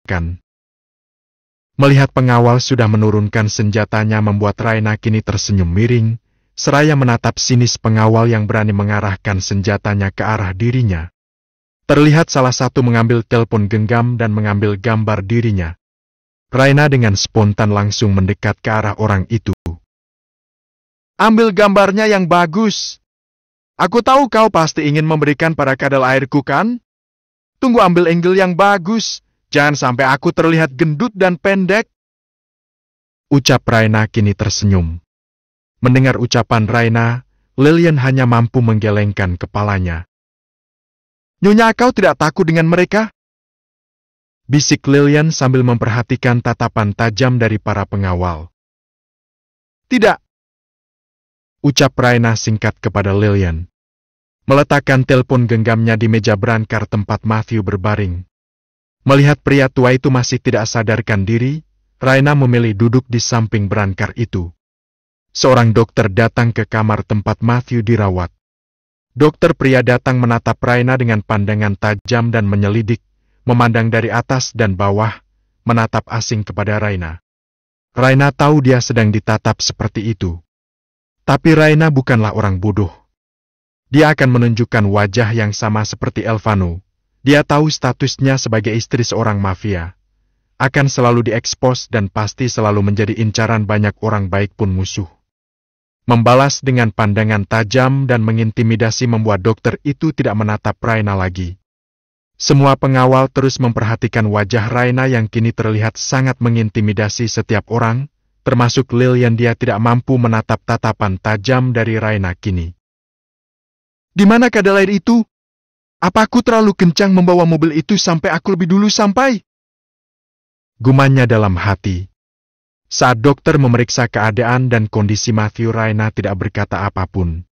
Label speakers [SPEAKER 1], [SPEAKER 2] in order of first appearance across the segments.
[SPEAKER 1] dilakukan. Melihat pengawal sudah menurunkan senjatanya membuat Raina kini tersenyum miring, seraya menatap sinis pengawal yang berani mengarahkan senjatanya ke arah dirinya. Terlihat salah satu mengambil telepon genggam dan mengambil gambar dirinya. Raina dengan spontan langsung mendekat ke arah orang itu. "Ambil gambarnya yang bagus. Aku tahu kau pasti ingin memberikan pada kadal airku kan? Tunggu ambil angle yang bagus. Jangan sampai aku terlihat gendut dan pendek." Ucap Raina kini tersenyum. Mendengar ucapan Raina, Lilian hanya mampu menggelengkan kepalanya. "Nyonya, kau tidak takut dengan mereka?" bisik Lilian sambil memperhatikan tatapan tajam dari para pengawal. "Tidak," ucap Raina singkat kepada Lilian. Meletakkan telepon genggamnya di meja berangkar tempat Matthew berbaring. Melihat pria tua itu masih tidak sadarkan diri, Raina memilih duduk di samping berangkar itu. Seorang dokter datang ke kamar tempat Matthew dirawat. Dokter pria datang menatap Raina dengan pandangan tajam dan menyelidik, memandang dari atas dan bawah, menatap asing kepada Raina. Raina tahu dia sedang ditatap seperti itu. Tapi Raina bukanlah orang bodoh. Dia akan menunjukkan wajah yang sama seperti Elvano. Dia tahu statusnya sebagai istri seorang mafia. Akan selalu diekspos dan pasti selalu menjadi incaran banyak orang baik pun musuh. Membalas dengan pandangan tajam dan mengintimidasi membuat dokter itu tidak menatap Raina lagi. Semua pengawal terus memperhatikan wajah Raina yang kini terlihat sangat mengintimidasi setiap orang, termasuk Lilian. Dia tidak mampu menatap tatapan tajam dari Raina kini. "Di mana kadal air itu? Apa aku terlalu kencang membawa mobil itu sampai aku lebih dulu sampai?" gumannya dalam hati. Saat dokter memeriksa keadaan dan kondisi Matthew, Raina tidak berkata apapun.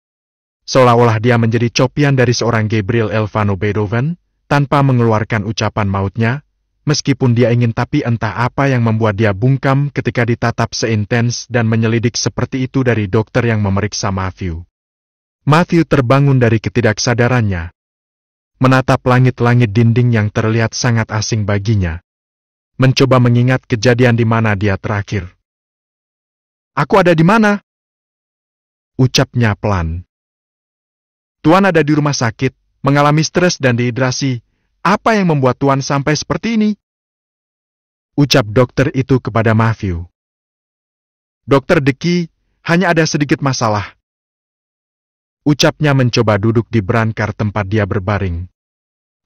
[SPEAKER 1] Seolah-olah dia menjadi copian dari seorang Gabriel Elvano Beethoven, tanpa mengeluarkan ucapan mautnya, meskipun dia ingin, tapi entah apa yang membuat dia bungkam ketika ditatap seintens dan menyelidik seperti itu dari dokter yang memeriksa Matthew. Matthew terbangun dari ketidaksadarannya. Menatap langit-langit dinding yang terlihat sangat asing baginya. Mencoba mengingat kejadian di mana dia terakhir. "Aku ada di mana?" ucapnya pelan. "Tuan ada di rumah sakit, mengalami stres dan dehidrasi. Apa yang membuat Tuan sampai seperti ini?" ucap dokter itu kepada Matthew. "Dokter Deki, hanya ada sedikit masalah," ucapnya mencoba duduk di berangkar tempat dia berbaring.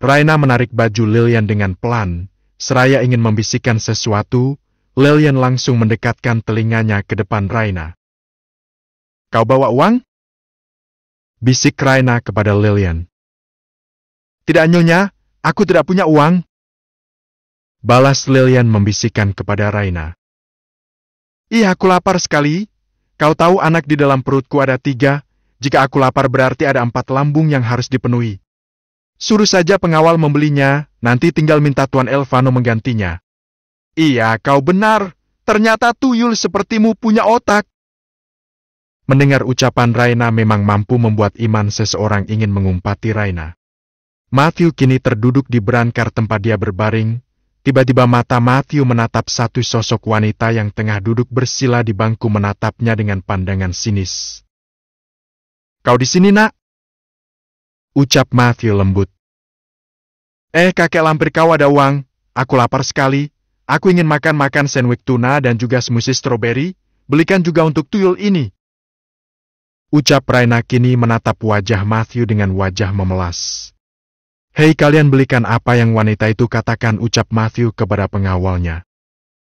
[SPEAKER 1] Raina menarik baju Lilian dengan pelan, seraya ingin membisikkan sesuatu. Lilian langsung mendekatkan telinganya ke depan Raina. "Kau bawa uang?" bisik Raina kepada Lilian. "Tidak, Nyonya, aku tidak punya uang," balas Lilian membisikkan kepada Raina. "Ih, aku lapar sekali. Kau tahu anak di dalam perutku ada 3. Jika aku lapar berarti ada 4 lambung yang harus dipenuhi. Suruh saja pengawal membelinya, nanti tinggal minta Tuan Elvano menggantinya." "Iya, kau benar. Ternyata tuyul sepertimu punya otak." Mendengar ucapan Raina memang mampu membuat iman seseorang ingin mengumpati Raina. Matthew kini terduduk di berangkar tempat dia berbaring. Tiba-tiba mata Matthew menatap satu sosok wanita yang tengah duduk bersila di bangku, menatapnya dengan pandangan sinis. "Kau di sini, Nak?" ucap Matthew lembut. Kakek lampir, kau ada uang? Aku lapar sekali. Aku ingin makan sandwich tuna dan juga smoothie stroberi. Belikan juga untuk tuyul ini." Ucap Raina kini menatap wajah Matthew dengan wajah memelas. "Hei kalian, belikan apa yang wanita itu katakan," ucap Matthew kepada pengawalnya.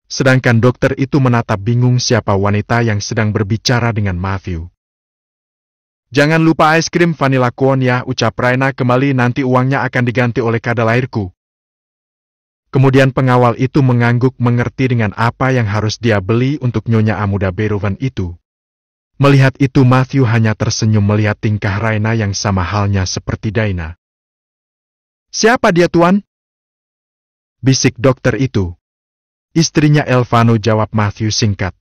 [SPEAKER 1] Sedangkan dokter itu menatap bingung siapa wanita yang sedang berbicara dengan Matthew. "Jangan lupa es krim vanilla cone ya," ucap Raina kembali, "nanti uangnya akan diganti oleh kadal airku." Kemudian pengawal itu mengangguk mengerti dengan apa yang harus dia beli untuk Nyonya Amuda Beethoven itu. Melihat itu Matthew hanya tersenyum melihat tingkah Raina yang sama halnya seperti Daina. "Siapa dia, Tuan?" bisik dokter itu. "Istrinya Elvano," jawab Matthew singkat.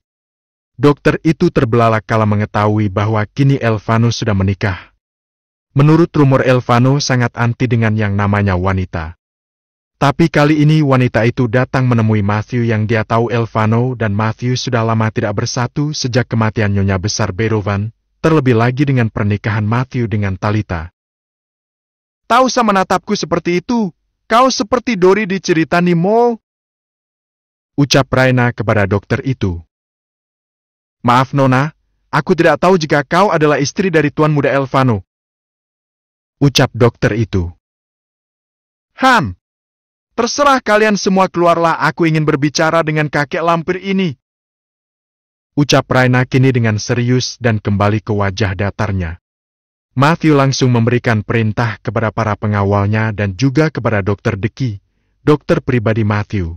[SPEAKER 1] Dokter itu terbelalak kala mengetahui bahwa kini Elvano sudah menikah. Menurut rumor Elvano sangat anti dengan yang namanya wanita. Tapi kali ini wanita itu datang menemui Matthew yang dia tahu Elvano dan Matthew sudah lama tidak bersatu sejak kematian Nyonya Besar Berovan, terlebih lagi dengan pernikahan Matthew dengan Talita. "Tak usah menatapku seperti itu, kau seperti Dory di cerita Nemo," ucap Raina kepada dokter itu. "Maaf Nona, aku tidak tahu jika kau adalah istri dari Tuan Muda Elvano," ucap dokter itu. Terserah kalian semua, keluarlah, aku ingin berbicara dengan kakek lampir ini," ucap Raina kini dengan serius dan kembali ke wajah datarnya. Matthew langsung memberikan perintah kepada para pengawalnya dan juga kepada Dokter Deki, dokter pribadi Matthew.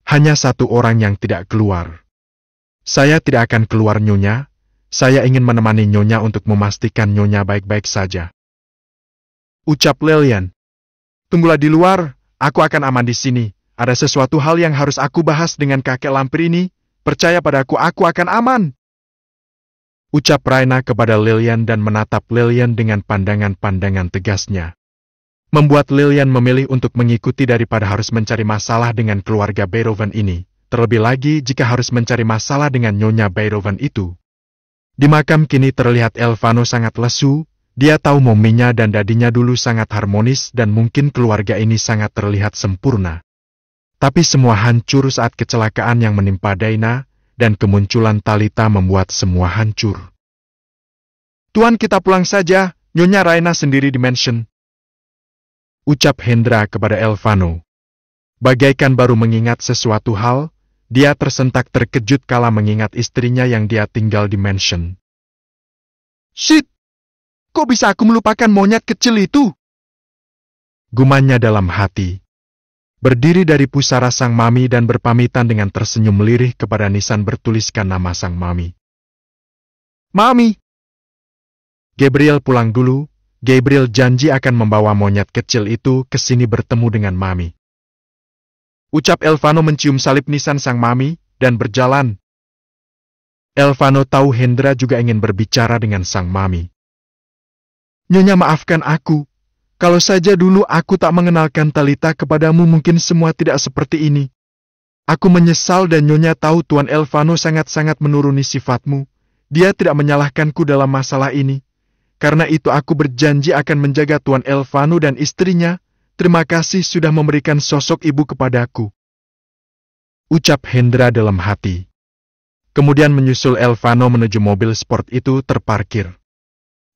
[SPEAKER 1] "Hanya satu orang yang tidak keluar. Saya tidak akan keluar Nyonya, saya ingin menemani Nyonya untuk memastikan Nyonya baik-baik saja," ucap Lilian. "Tunggulah di luar. Aku akan aman di sini. Ada sesuatu hal yang harus aku bahas dengan kakek lampir ini. Percaya padaku, aku akan aman," ucap Raina kepada Lilian dan menatap Lilian dengan pandangan-pandangan tegasnya. Membuat Lilian memilih untuk mengikuti daripada harus mencari masalah dengan keluarga Berovan ini. Terlebih lagi jika harus mencari masalah dengan Nyonya Berovan itu. Di makam kini terlihat Elvano sangat lesu. Dia tahu mominya dan dadinya dulu sangat harmonis dan mungkin keluarga ini sangat terlihat sempurna. Tapi semua hancur saat kecelakaan yang menimpa Daina, dan kemunculan Talita membuat semua hancur. "Tuan, kita pulang saja, Nyonya Raina sendiri di mansion," ucap Hendra kepada Elvano. Bagaikan baru mengingat sesuatu hal, dia tersentak terkejut kala mengingat istrinya yang dia tinggal di mansion. "Shit! Kok bisa aku melupakan monyet kecil itu?" gumannya dalam hati. Berdiri dari pusara sang mami dan berpamitan dengan tersenyum lirih kepada nisan bertuliskan nama sang mami. "Mami, Gabriel pulang dulu. Gabriel janji akan membawa monyet kecil itu ke sini bertemu dengan mami," ucap Elvano mencium salib nisan sang mami dan berjalan. Elvano tahu Hendra juga ingin berbicara dengan sang mami. "Nyonya, maafkan aku. Kalau saja dulu aku tak mengenalkan Talita kepadamu, mungkin semua tidak seperti ini. Aku menyesal dan Nyonya tahu Tuan Elvano sangat-sangat menuruni sifatmu. Dia tidak menyalahkanku dalam masalah ini. Karena itu aku berjanji akan menjaga Tuan Elvano dan istrinya. Terima kasih sudah memberikan sosok ibu kepadaku," ucap Hendra dalam hati. Kemudian menyusul Elvano menuju mobil sport itu terparkir.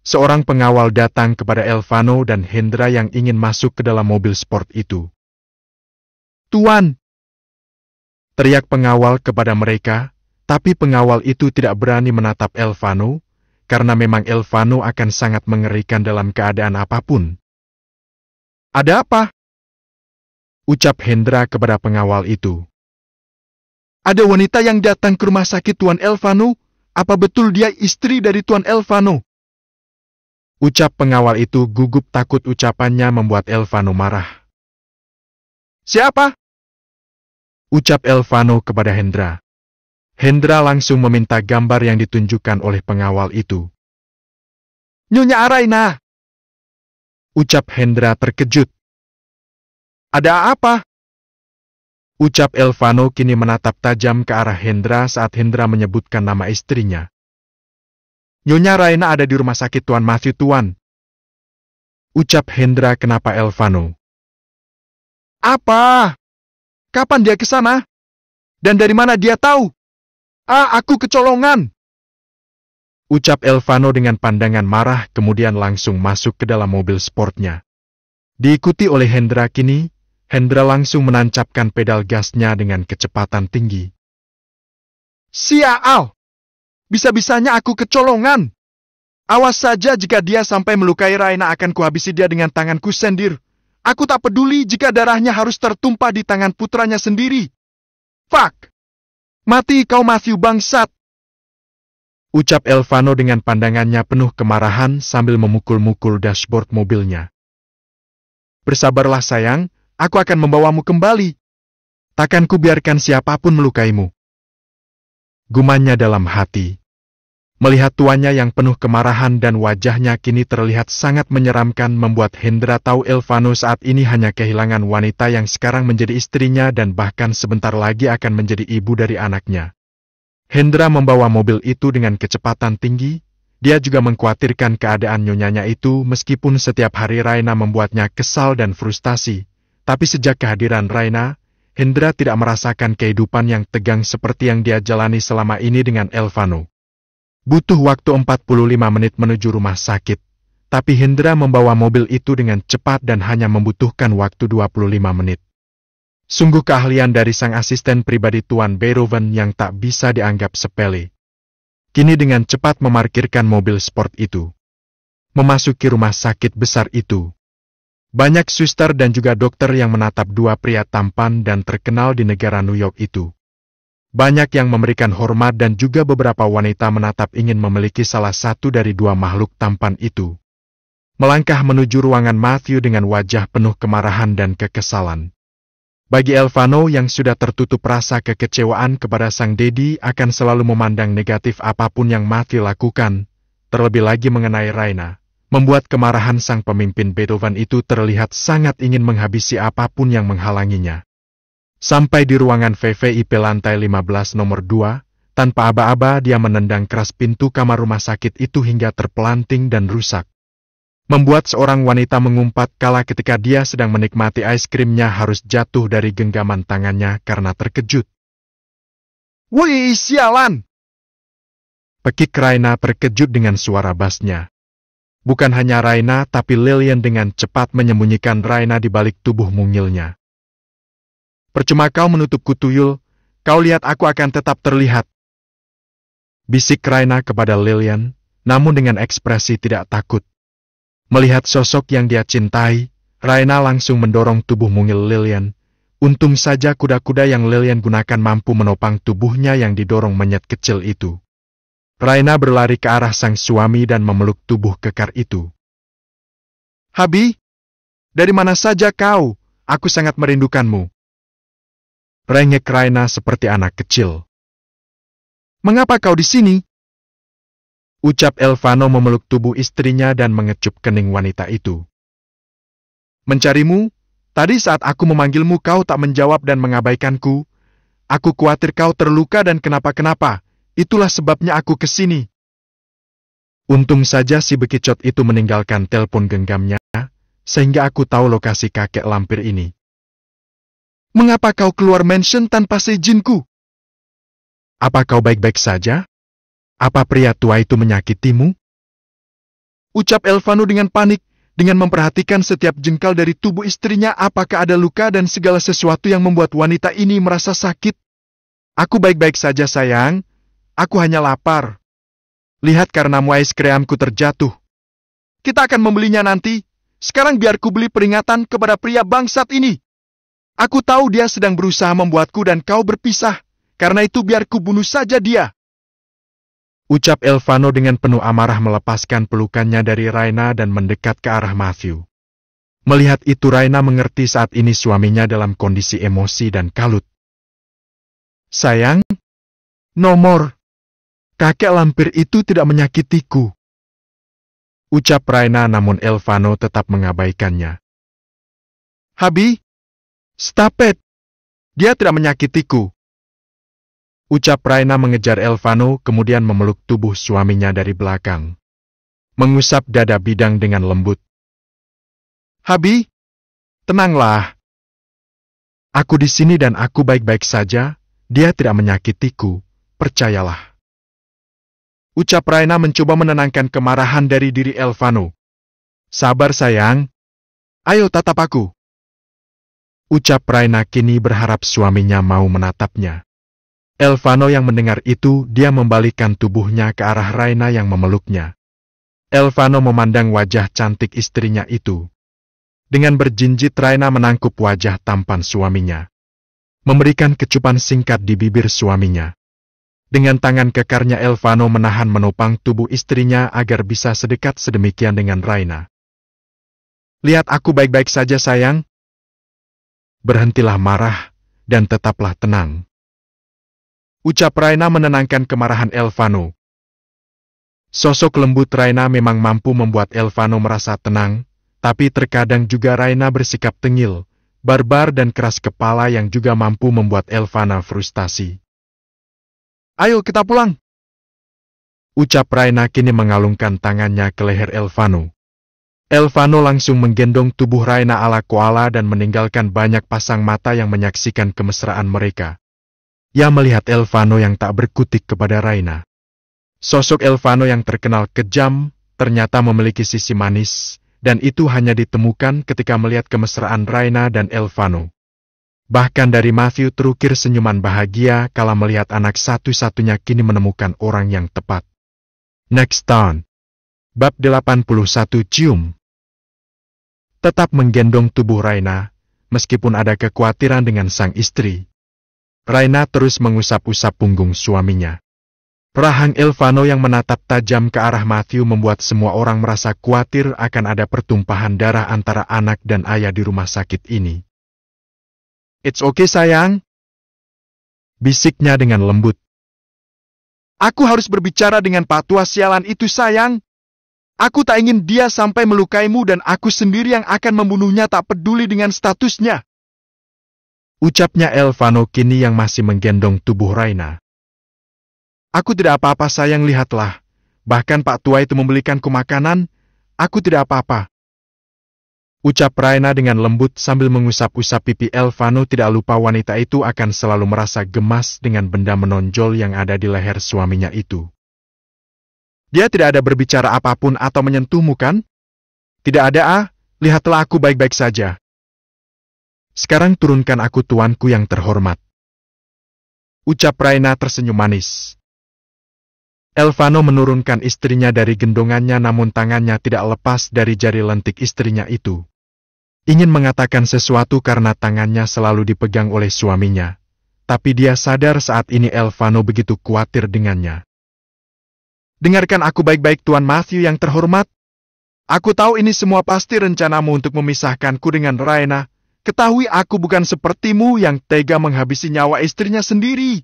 [SPEAKER 1] Seorang pengawal datang kepada Elvano dan Hendra yang ingin masuk ke dalam mobil sport itu. "Tuan!" teriak pengawal kepada mereka, tapi pengawal itu tidak berani menatap Elvano, karena memang Elvano akan sangat mengerikan dalam keadaan apapun. "Ada apa?" ucap Hendra kepada pengawal itu. "Ada wanita yang datang ke rumah sakit Tuan Elvano. Apa betul dia istri dari Tuan Elvano?" ucap pengawal itu gugup takut ucapannya membuat Elvano marah. "Siapa?" ucap Elvano kepada Hendra. Hendra langsung meminta gambar yang ditunjukkan oleh pengawal itu. "Nyonya Raina," ucap Hendra terkejut. "Ada apa?" ucap Elvano kini menatap tajam ke arah Hendra saat Hendra menyebutkan nama istrinya. "Nyonya Raina ada di rumah sakit Tuan Matthew, Tuan," ucap Hendra. "Kenapa Elvano?" "Apa? Kapan dia ke sana? Dan dari mana dia tahu? Aku kecolongan," ucap Elvano dengan pandangan marah kemudian langsung masuk ke dalam mobil sportnya. Diikuti oleh Hendra kini, Hendra langsung menancapkan pedal gasnya dengan kecepatan tinggi. "Sial! Bisa-bisanya aku kecolongan. Awas saja jika dia sampai melukai Raina, akan kuhabisi dia dengan tanganku sendiri. Aku tak peduli jika darahnya harus tertumpah di tangan putranya sendiri. Fuck! Mati kau Matthew bangsat!" ucap Elvano dengan pandangannya penuh kemarahan sambil memukul-mukul dashboard mobilnya. "Bersabarlah sayang, aku akan membawamu kembali. Takkan kubiarkan siapapun melukaimu," gumannya dalam hati. Melihat tuannya yang penuh kemarahan dan wajahnya kini terlihat sangat menyeramkan membuat Hendra tahu Elvano saat ini hanya kehilangan wanita yang sekarang menjadi istrinya dan bahkan sebentar lagi akan menjadi ibu dari anaknya. Hendra membawa mobil itu dengan kecepatan tinggi. Dia juga mengkhawatirkan keadaan nyonyanya itu meskipun setiap hari Raina membuatnya kesal dan frustasi. Tapi sejak kehadiran Raina, Hendra tidak merasakan kehidupan yang tegang seperti yang dia jalani selama ini dengan Elvano. Butuh waktu 45 menit menuju rumah sakit, tapi Hendra membawa mobil itu dengan cepat dan hanya membutuhkan waktu 25 menit. Sungguh keahlian dari sang asisten pribadi Tuan Beethoven yang tak bisa dianggap sepele. Kini dengan cepat memarkirkan mobil sport itu. Memasuki rumah sakit besar itu. Banyak suster dan juga dokter yang menatap dua pria tampan dan terkenal di negara New York itu. Banyak yang memberikan hormat dan juga beberapa wanita menatap ingin memiliki salah satu dari dua makhluk tampan itu. Melangkah menuju ruangan Matthew dengan wajah penuh kemarahan dan kekesalan. Bagi Elvano yang sudah tertutup rasa kekecewaan kepada sang Dedi akan selalu memandang negatif apapun yang Matthew lakukan, terlebih lagi mengenai Raina, membuat kemarahan sang pemimpin Beethoven itu terlihat sangat ingin menghabisi apapun yang menghalanginya. Sampai di ruangan VVIP lantai 15 nomor 2, tanpa aba-aba dia menendang keras pintu kamar rumah sakit itu hingga terpelanting dan rusak. Membuat seorang wanita mengumpat kala ketika dia sedang menikmati es krimnya harus jatuh dari genggaman tangannya karena terkejut. "Woi, sialan!" Pekik Raina terkejut dengan suara basnya. Bukan hanya Raina tapi Lillian dengan cepat menyembunyikan Raina di balik tubuh mungilnya. "Percuma kau menutupku tuyul, kau lihat aku akan tetap terlihat." Bisik Raina kepada Lillian, namun dengan ekspresi tidak takut. Melihat sosok yang dia cintai, Raina langsung mendorong tubuh mungil Lillian. Untung saja kuda-kuda yang Lillian gunakan mampu menopang tubuhnya yang didorong monyet kecil itu. Raina berlari ke arah sang suami dan memeluk tubuh kekar itu. "Habi, dari mana saja kau? Aku sangat merindukanmu." Rengek Raina seperti anak kecil. "Mengapa kau di sini?" Ucap Elvano memeluk tubuh istrinya dan mengecup kening wanita itu. "Mencarimu, tadi saat aku memanggilmu kau tak menjawab dan mengabaikanku. Aku khawatir kau terluka dan kenapa-kenapa, itulah sebabnya aku kesini." Untung saja si bekicot itu meninggalkan telepon genggamnya, sehingga aku tahu lokasi kakek lampir ini. "Mengapa kau keluar mansion tanpa seizinku? Apa kau baik-baik saja? Apa pria tua itu menyakitimu?" Ucap Elvano dengan panik, dengan memperhatikan setiap jengkal dari tubuh istrinya apakah ada luka dan segala sesuatu yang membuat wanita ini merasa sakit. "Aku baik-baik saja sayang, aku hanya lapar. Lihat karenamu es krimku terjatuh. Kita akan membelinya nanti, sekarang biar ku beli peringatan kepada pria bangsat ini. Aku tahu dia sedang berusaha membuatku dan kau berpisah, karena itu biar ku bunuh saja dia." Ucap Elvano dengan penuh amarah melepaskan pelukannya dari Raina dan mendekat ke arah Matthew. Melihat itu Raina mengerti saat ini suaminya dalam kondisi emosi dan kalut. "Sayang, nomor. Kakek lampir itu tidak menyakitiku." Ucap Raina namun Elvano tetap mengabaikannya. "Habi, stop it. Dia tidak menyakitiku." Ucap Raina mengejar Elvano kemudian memeluk tubuh suaminya dari belakang. Mengusap dada bidang dengan lembut. "Habi, tenanglah. Aku di sini dan aku baik-baik saja, dia tidak menyakitiku, percayalah." Ucap Raina mencoba menenangkan kemarahan dari diri Elvano. "Sabar sayang, ayo tatap aku." Ucap Raina kini berharap suaminya mau menatapnya. Elvano yang mendengar itu, dia membalikkan tubuhnya ke arah Raina yang memeluknya. Elvano memandang wajah cantik istrinya itu. Dengan berjinjit Raina menangkup wajah tampan suaminya. Memberikan kecupan singkat di bibir suaminya. Dengan tangan kekarnya Elvano menahan menopang tubuh istrinya agar bisa sedekat sedemikian dengan Raina. "Lihat aku baik-baik saja sayang. Berhentilah marah dan tetaplah tenang." Ucap Raina menenangkan kemarahan Elvano. Sosok lembut Raina memang mampu membuat Elvano merasa tenang, tapi terkadang juga Raina bersikap tengil, barbar dan keras kepala yang juga mampu membuat Elvano frustasi. "Ayo kita pulang," ucap Raina kini mengalungkan tangannya ke leher Elvano. Elvano langsung menggendong tubuh Raina ala koala dan meninggalkan banyak pasang mata yang menyaksikan kemesraan mereka. Ia melihat Elvano yang tak berkutik kepada Raina. Sosok Elvano yang terkenal kejam, ternyata memiliki sisi manis, dan itu hanya ditemukan ketika melihat kemesraan Raina dan Elvano. Bahkan dari Matthew terukir senyuman bahagia kala melihat anak satu-satunya kini menemukan orang yang tepat. Next Town. Bab 81 Cium. Tetap menggendong tubuh Raina, meskipun ada kekhawatiran dengan sang istri. Raina terus mengusap-usap punggung suaminya. Rahang Elvano yang menatap tajam ke arah Matthew membuat semua orang merasa khawatir akan ada pertumpahan darah antara anak dan ayah di rumah sakit ini. "It's okay sayang," bisiknya dengan lembut. "Aku harus berbicara dengan Pak Tua sialan itu sayang. Aku tak ingin dia sampai melukaimu dan aku sendiri yang akan membunuhnya tak peduli dengan statusnya," ucapnya Elvano kini yang masih menggendong tubuh Raina. "Aku tidak apa-apa sayang, lihatlah. Bahkan Pak Tua itu membelikanku makanan, aku tidak apa-apa," ucap Raina dengan lembut sambil mengusap-usap pipi Elvano. Tidak lupa wanita itu akan selalu merasa gemas dengan benda menonjol yang ada di leher suaminya itu. "Dia tidak ada berbicara apapun atau menyentuhmu kan?" "Tidak ada lihatlah aku baik-baik saja." "Sekarang turunkan aku tuanku yang terhormat," ucap Raina tersenyum manis. Elvano menurunkan istrinya dari gendongannya namun tangannya tidak lepas dari jari lentik istrinya itu. Ingin mengatakan sesuatu karena tangannya selalu dipegang oleh suaminya. Tapi dia sadar saat ini Elvano begitu khawatir dengannya. "Dengarkan aku baik-baik Tuan Matthew yang terhormat. Aku tahu ini semua pasti rencanamu untuk memisahkanku dengan Raina. Ketahui aku bukan sepertimu yang tega menghabisi nyawa istrinya sendiri,"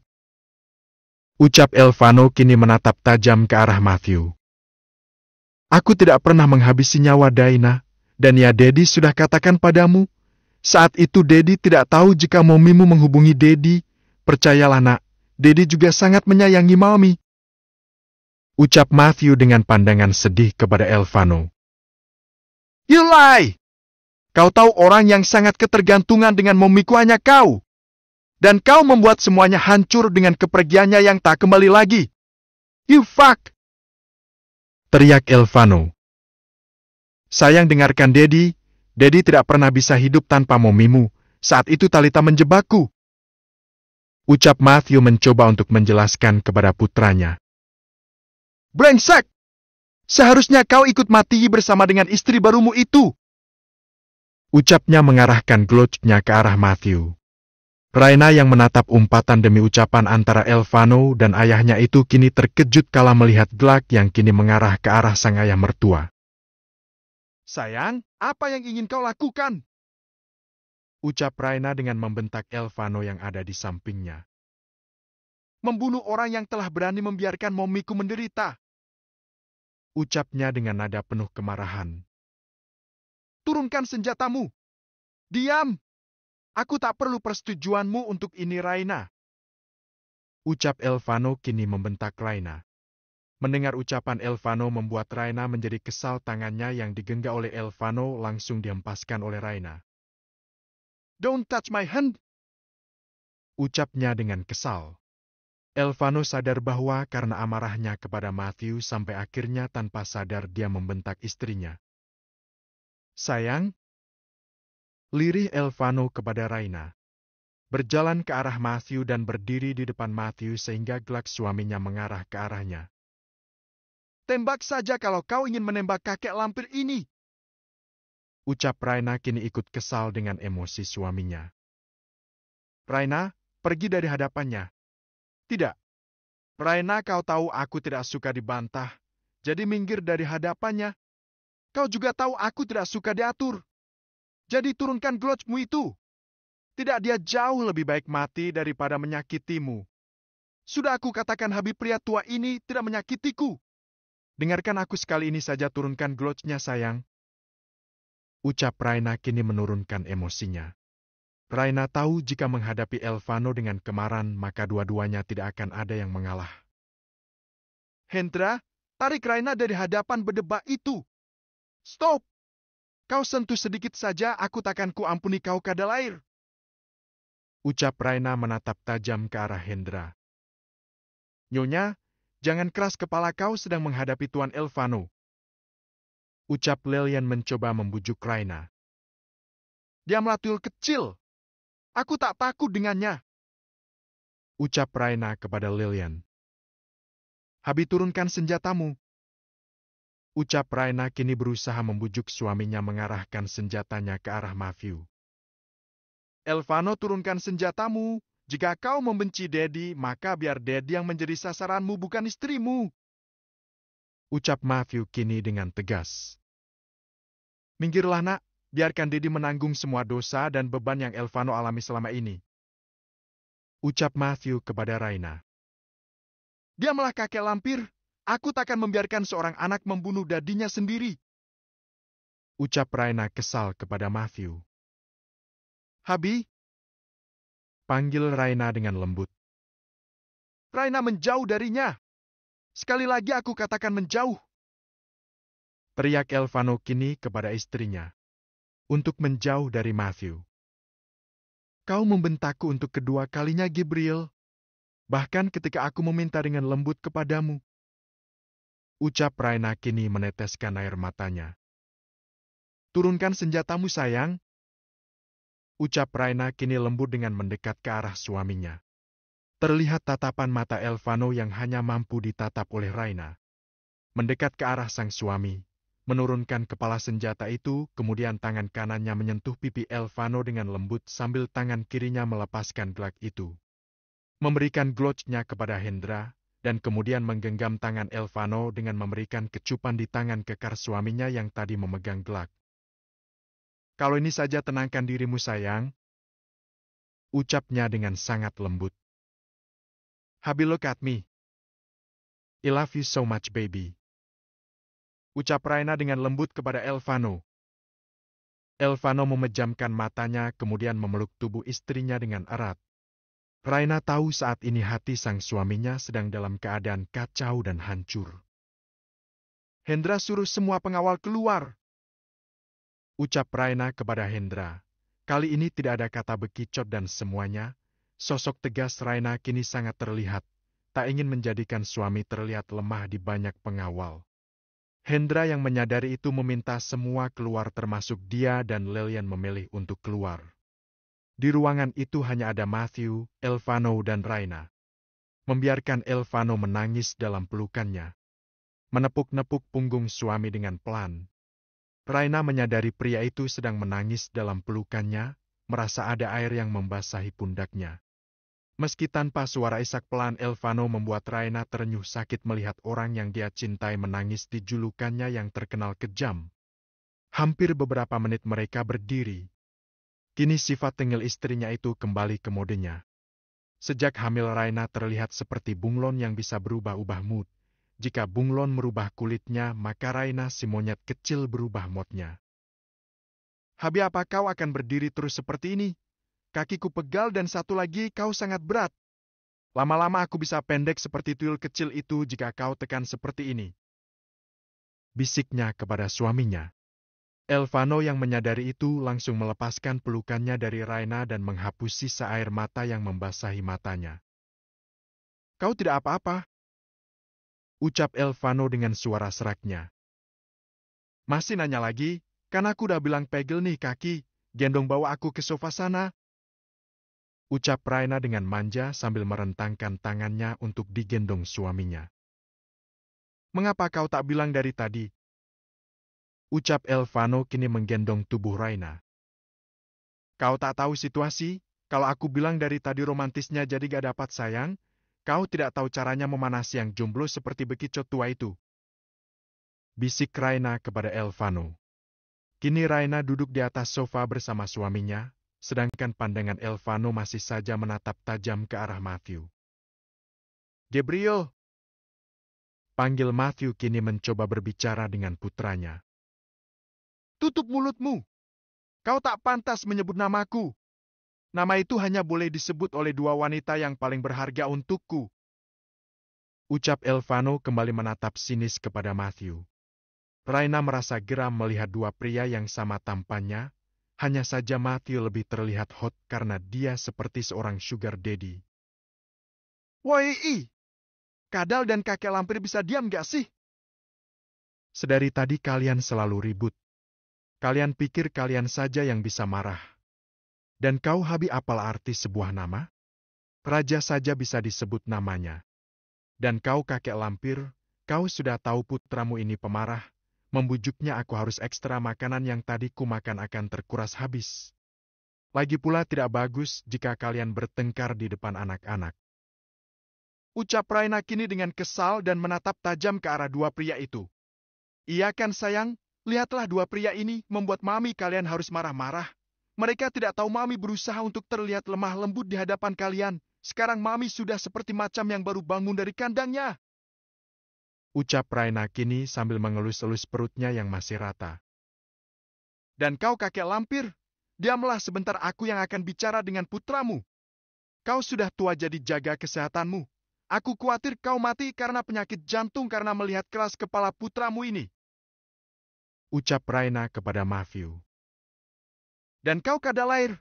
[SPEAKER 1] ucap Elvano kini menatap tajam ke arah Matthew. "Aku tidak pernah menghabisi nyawa Daina, dan ya Dedi sudah katakan padamu. Saat itu Dedi tidak tahu jika momimu menghubungi Dedi. Percayalah nak, Dedi juga sangat menyayangi Mami," ucap Matthew dengan pandangan sedih kepada Elvano. "You lie! Kau tahu orang yang sangat ketergantungan dengan momiku hanya kau. Dan kau membuat semuanya hancur dengan kepergiannya yang tak kembali lagi. You fuck!" teriak Elvano. "Sayang, dengarkan Dedi. Dedi tidak pernah bisa hidup tanpa momimu. Saat itu Talita menjebakku," ucap Matthew mencoba untuk menjelaskan kepada putranya. "Brengsek! Seharusnya kau ikut mati bersama dengan istri barumu itu," ucapnya mengarahkan glocnya ke arah Matthew. Raina yang menatap umpatan demi ucapan antara Elvano dan ayahnya itu kini terkejut kala melihat gelak yang kini mengarah ke arah sang ayah mertua. "Sayang, apa yang ingin kau lakukan?" ucap Raina dengan membentak Elvano yang ada di sampingnya. "Membunuh orang yang telah berani membiarkan momiku menderita," ucapnya dengan nada penuh kemarahan. "Turunkan senjatamu. Diam. Aku tak perlu persetujuanmu untuk ini Raina," ucap Elvano kini membentak Raina. Mendengar ucapan Elvano membuat Raina menjadi kesal, tangannya yang digenggam oleh Elvano langsung dihempaskan oleh Raina. "Don't touch my hand," ucapnya dengan kesal. Elvano sadar bahwa karena amarahnya kepada Matthew sampai akhirnya tanpa sadar dia membentak istrinya. "Sayang," lirih Elvano kepada Raina. Berjalan ke arah Matthew dan berdiri di depan Matthew sehingga gelak suaminya mengarah ke arahnya. "Tembak saja kalau kau ingin menembak kakek lampir ini," ucap Raina kini ikut kesal dengan emosi suaminya. "Raina, pergi dari hadapannya." "Tidak. Raina, kau tahu aku tidak suka dibantah, jadi minggir dari hadapannya. Kau juga tahu aku tidak suka diatur. Jadi turunkan glocmu itu. Tidak, dia jauh lebih baik mati daripada menyakitimu. Sudah aku katakan Habib pria tua ini tidak menyakitiku." Dengarkan aku sekali ini saja, turunkan glow-nya sayang. Ucap Raina kini menurunkan emosinya. Raina tahu jika menghadapi Elvano dengan kemarahan maka dua-duanya tidak akan ada yang mengalah. Hendra, tarik Raina dari hadapan berdebat itu. Stop! Kau sentuh sedikit saja, aku takkan kuampuni kau kadal air. Ucap Raina menatap tajam ke arah Hendra. Nyonya, jangan keras kepala, kau sedang menghadapi Tuan Elvano. Ucap Lilian mencoba membujuk Raina. Diamlah tuyul kecil. Aku tak takut dengannya. Ucap Raina kepada Lilian. Habi, turunkan senjatamu. Ucap Raina kini berusaha membujuk suaminya mengarahkan senjatanya ke arah Matthew. Elvano, turunkan senjatamu. Jika kau membenci Daddy, maka biar Daddy yang menjadi sasaranmu, bukan istrimu. Ucap Matthew kini dengan tegas. Minggirlah nak, biarkan Daddy menanggung semua dosa dan beban yang Elvano alami selama ini. Ucap Matthew kepada Raina. Diamlah kakek lampir, aku takkan membiarkan seorang anak membunuh dadinya sendiri. Ucap Raina kesal kepada Matthew. Habi, panggil Raina dengan lembut. Raina, menjauh darinya. Sekali lagi aku katakan menjauh. Teriak Elvano kini kepada istrinya. Untuk menjauh dari Matthew. Kau membentakku untuk kedua kalinya, Gabriel. Bahkan ketika aku meminta dengan lembut kepadamu. Ucap Raina kini meneteskan air matanya. Turunkan senjatamu sayang. Ucap Raina kini lembut dengan mendekat ke arah suaminya. Terlihat tatapan mata Elvano yang hanya mampu ditatap oleh Raina. Mendekat ke arah sang suami, menurunkan kepala senjata itu, kemudian tangan kanannya menyentuh pipi Elvano dengan lembut sambil tangan kirinya melepaskan glak itu. Memberikan glocnya kepada Hendra, dan kemudian menggenggam tangan Elvano dengan memberikan kecupan di tangan kekar suaminya yang tadi memegang glak. Kalau ini saja, tenangkan dirimu sayang. Ucapnya dengan sangat lembut. Habi, look at me. I love you so much, baby. Ucap Raina dengan lembut kepada Elvano. Elvano memejamkan matanya kemudian memeluk tubuh istrinya dengan erat. Raina tahu saat ini hati sang suaminya sedang dalam keadaan kacau dan hancur. Hendra, suruh semua pengawal keluar. Ucap Raina kepada Hendra. Kali ini tidak ada kata bekicot dan semuanya. Sosok tegas Raina kini sangat terlihat. Tak ingin menjadikan suami terlihat lemah di banyak pengawal. Hendra yang menyadari itu meminta semua keluar termasuk dia dan Lilian memilih untuk keluar. Di ruangan itu hanya ada Matthew, Elvano dan Raina. Membiarkan Elvano menangis dalam pelukannya. Menepuk-nepuk punggung suami dengan pelan. Raina menyadari pria itu sedang menangis dalam pelukannya, merasa ada air yang membasahi pundaknya. Meski tanpa suara isak pelan Elvano membuat Raina terenyuh sakit melihat orang yang dia cintai menangis di julukannya yang terkenal kejam. Hampir beberapa menit mereka berdiri. Kini sifat tengil istrinya itu kembali ke modenya. Sejak hamil Raina terlihat seperti bunglon yang bisa berubah-ubah mood. Jika bunglon merubah kulitnya, maka Raina si monyet kecil berubah modnya. Habi, apa kau akan berdiri terus seperti ini? Kakiku pegal dan satu lagi kau sangat berat. Lama-lama aku bisa pendek seperti tuyul kecil itu jika kau tekan seperti ini. Bisiknya kepada suaminya. Elvano yang menyadari itu langsung melepaskan pelukannya dari Raina dan menghapus sisa air mata yang membasahi matanya. Kau tidak apa-apa? Ucap Elvano dengan suara seraknya. Masih nanya lagi? Kan aku udah bilang pegel nih kaki, gendong bawa aku ke sofa sana. Ucap Raina dengan manja sambil merentangkan tangannya untuk digendong suaminya. Mengapa kau tak bilang dari tadi? Ucap Elvano kini menggendong tubuh Raina. Kau tak tahu situasi? Kalau aku bilang dari tadi romantisnya jadi gak dapat sayang, kau tidak tahu caranya memanasi yang jomblo seperti bekicot tua itu. Bisik Raina kepada Elvano. Kini Raina duduk di atas sofa bersama suaminya, sedangkan pandangan Elvano masih saja menatap tajam ke arah Matthew. Gabriel! panggil Matthew kini mencoba berbicara dengan putranya.
[SPEAKER 2] Tutup mulutmu. Kau tak pantas menyebut namaku. Nama itu hanya boleh disebut oleh dua wanita yang paling berharga untukku.
[SPEAKER 1] Ucap Elvano kembali menatap sinis kepada Matthew. Raina merasa geram melihat dua pria yang sama tampannya, hanya saja Matthew lebih terlihat hot karena dia seperti seorang sugar daddy.
[SPEAKER 2] Woi, Kadal dan kakek lampir bisa diam gak sih?
[SPEAKER 1] Sedari tadi kalian selalu ribut. Kalian pikir kalian saja yang bisa marah. Dan kau Habi apal arti sebuah nama? Raja saja bisa disebut namanya. Dan kau kakek lampir, kau sudah tahu putramu ini pemarah, membujuknya aku harus ekstra makanan yang tadi ku makan akan terkuras habis. Lagi pula tidak bagus jika kalian bertengkar di depan anak-anak.
[SPEAKER 2] Ucap Raina kini dengan kesal dan menatap tajam ke arah dua pria itu. Iya kan sayang, lihatlah dua pria ini membuat mami kalian harus marah-marah. Mereka tidak tahu mami berusaha untuk terlihat lemah lembut di hadapan kalian. Sekarang mami sudah seperti macam yang baru bangun dari kandangnya.
[SPEAKER 1] Ucap Raina kini sambil mengelus-elus perutnya yang masih rata.
[SPEAKER 2] Dan kau kakek lampir, diamlah sebentar aku yang akan bicara dengan putramu. Kau sudah tua jadi jaga kesehatanmu. Aku khawatir kau mati karena penyakit jantung karena melihat keras kepala putramu ini.
[SPEAKER 1] Ucap Raina kepada Matthew.
[SPEAKER 2] Dan kau Kadalair,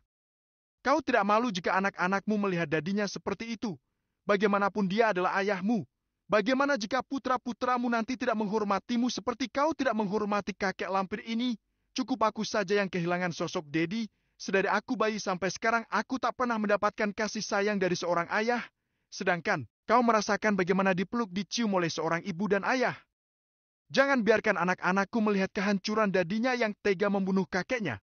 [SPEAKER 2] kau tidak malu jika anak-anakmu melihat dadinya seperti itu. Bagaimanapun dia adalah ayahmu. Bagaimana jika putra-putramu nanti tidak menghormatimu seperti kau tidak menghormati kakek lampir ini? Cukup aku saja yang kehilangan sosok Dedi. Sedari aku bayi sampai sekarang aku tak pernah mendapatkan kasih sayang dari seorang ayah. Sedangkan kau merasakan bagaimana dipeluk dicium oleh seorang ibu dan ayah. Jangan biarkan anak-anakku melihat kehancuran dadinya yang tega membunuh kakeknya.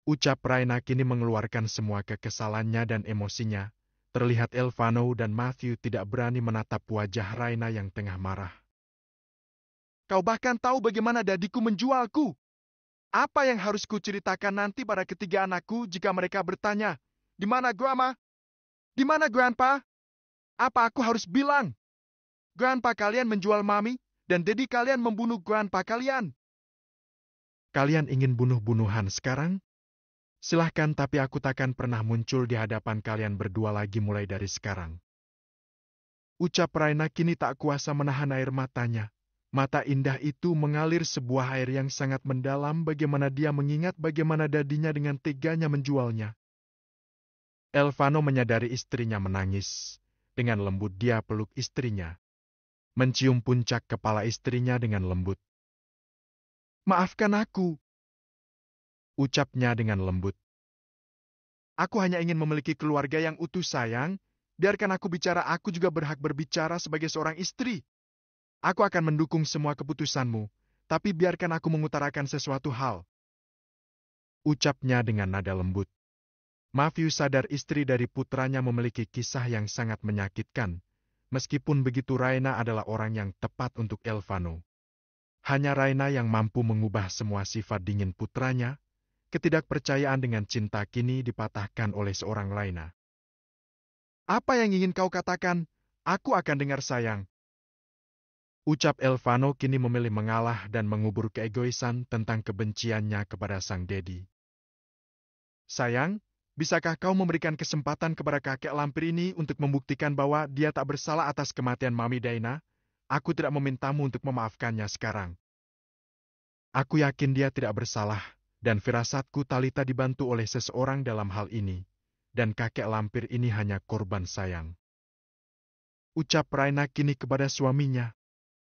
[SPEAKER 1] Ucap Raina kini mengeluarkan semua kekesalannya dan emosinya. Terlihat Elvano dan Matthew tidak berani menatap wajah Raina yang tengah marah.
[SPEAKER 2] Kau bahkan tahu bagaimana dadiku menjualku. Apa yang harus kuceritakan nanti pada ketiga anakku jika mereka bertanya, di mana Grandma? Di mana Grandpa? Apa aku harus bilang? Grandpa kalian menjual Mami dan Dedi kalian membunuh Grandpa kalian.
[SPEAKER 1] Kalian ingin bunuh-bunuhan sekarang? Silahkan, tapi aku takkan pernah muncul di hadapan kalian berdua lagi mulai dari sekarang. Ucap Raina kini tak kuasa menahan air matanya. Mata indah itu mengalir sebuah air yang sangat mendalam bagaimana dia mengingat bagaimana dadinya dengan teganya menjualnya. Elvano menyadari istrinya menangis. Dengan lembut dia peluk istrinya. Mencium puncak kepala istrinya dengan lembut.
[SPEAKER 2] Maafkan aku.
[SPEAKER 1] Ucapnya dengan lembut.
[SPEAKER 2] Aku hanya ingin memiliki keluarga yang utuh sayang. Biarkan aku bicara, aku juga berhak berbicara sebagai seorang istri. Aku akan mendukung semua keputusanmu, tapi biarkan aku mengutarakan sesuatu hal.
[SPEAKER 1] Ucapnya dengan nada lembut. Matthew sadar istri dari putranya memiliki kisah yang sangat menyakitkan. Meskipun begitu Raina adalah orang yang tepat untuk Elvano. Hanya Raina yang mampu mengubah semua sifat dingin putranya. Ketidakpercayaan dengan cinta kini dipatahkan oleh seorang Raina.
[SPEAKER 2] Apa yang ingin kau katakan? Aku akan dengar sayang.
[SPEAKER 1] Ucap Elvano kini memilih mengalah dan mengubur keegoisan tentang kebenciannya kepada sang Dedi.
[SPEAKER 2] Sayang, bisakah kau memberikan kesempatan kepada kakek lampir ini untuk membuktikan bahwa dia tak bersalah atas kematian Mami Daina? Aku tidak memintamu untuk memaafkannya sekarang.
[SPEAKER 1] Aku yakin dia tidak bersalah. Dan firasatku Talita dibantu oleh seseorang dalam hal ini, dan kakek lampir ini hanya korban sayang.
[SPEAKER 2] Ucap Raina kini kepada suaminya.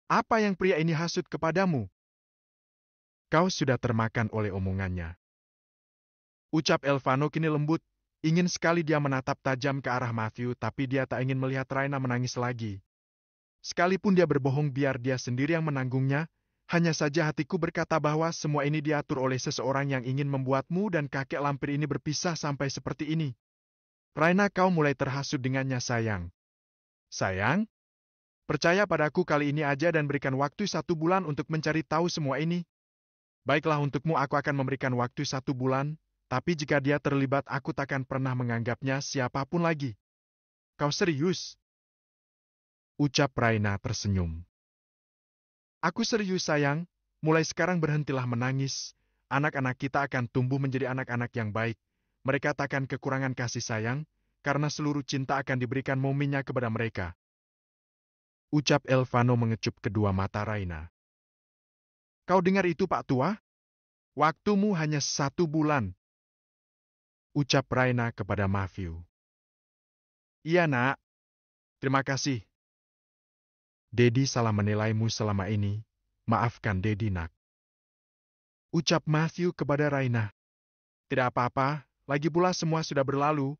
[SPEAKER 2] Apa yang pria ini hasut kepadamu?
[SPEAKER 1] Kau sudah termakan oleh omongannya.
[SPEAKER 2] Ucap Elvano kini lembut, ingin sekali dia menatap tajam ke arah Matthew, tapi dia tak ingin melihat Raina menangis lagi. Sekalipun dia berbohong biar dia sendiri yang menanggungnya, hanya saja hatiku berkata bahwa semua ini diatur oleh seseorang yang ingin membuatmu dan kakek lampir ini berpisah sampai seperti ini. Raina, kau mulai terhasut dengannya sayang. Sayang? Percaya padaku kali ini aja dan berikan waktu 1 bulan untuk mencari tahu semua ini. Baiklah, untukmu aku akan memberikan waktu 1 bulan, tapi jika dia terlibat aku takkan pernah menganggapnya siapapun lagi. Kau serius?
[SPEAKER 1] Ucap Raina tersenyum.
[SPEAKER 2] Aku serius sayang, mulai sekarang berhentilah menangis. Anak-anak kita akan tumbuh menjadi anak-anak yang baik. Mereka takkan kekurangan kasih sayang, karena seluruh cinta akan diberikan mominya kepada mereka.
[SPEAKER 1] Ucap Elvano mengecup kedua mata Raina.
[SPEAKER 2] Kau dengar itu Pak Tua? Waktumu hanya 1 bulan.
[SPEAKER 1] Ucap Raina kepada Matthew.
[SPEAKER 2] Iya nak. Terima kasih.
[SPEAKER 1] Dedi salah menilaimu selama ini. Maafkan Dedi nak.
[SPEAKER 2] Ucap Matthew kepada Raina. Tidak apa-apa, lagi pula semua sudah berlalu.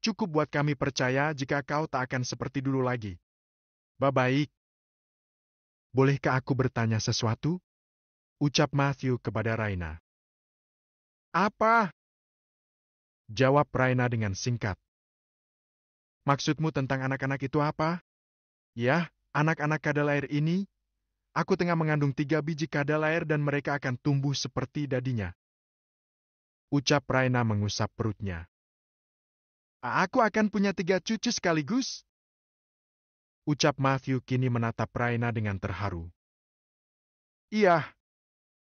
[SPEAKER 2] Cukup buat kami percaya jika kau tak akan seperti dulu lagi. Baik.
[SPEAKER 1] Bolehkah aku bertanya sesuatu? Ucap Matthew kepada Raina.
[SPEAKER 2] Apa?
[SPEAKER 1] Jawab Raina dengan singkat.
[SPEAKER 2] Maksudmu tentang anak-anak itu apa? Ya, anak-anak kadal air ini. Aku tengah mengandung 3 biji kadal air dan mereka akan tumbuh seperti dadinya.
[SPEAKER 1] Ucap Raina mengusap perutnya.
[SPEAKER 2] Aku akan punya 3 cucu sekaligus.
[SPEAKER 1] Ucap Matthew kini menatap Raina dengan terharu.
[SPEAKER 2] Iya.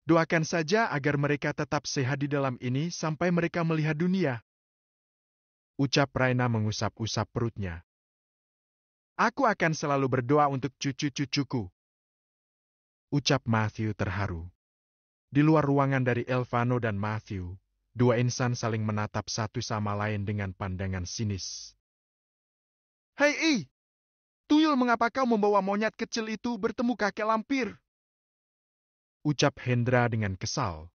[SPEAKER 2] Doakan saja agar mereka tetap sehat di dalam ini sampai mereka melihat dunia.
[SPEAKER 1] Ucap Raina mengusap-usap perutnya.
[SPEAKER 2] Aku akan selalu berdoa untuk cucu-cucuku.
[SPEAKER 1] Ucap Matthew terharu. Di luar ruangan dari Elvano dan Matthew, dua insan saling menatap satu sama lain dengan pandangan sinis.
[SPEAKER 2] Hei, Tuyul, mengapa kau membawa monyet kecil itu bertemu kakek lampir?
[SPEAKER 1] Ucap Hendra dengan kesal.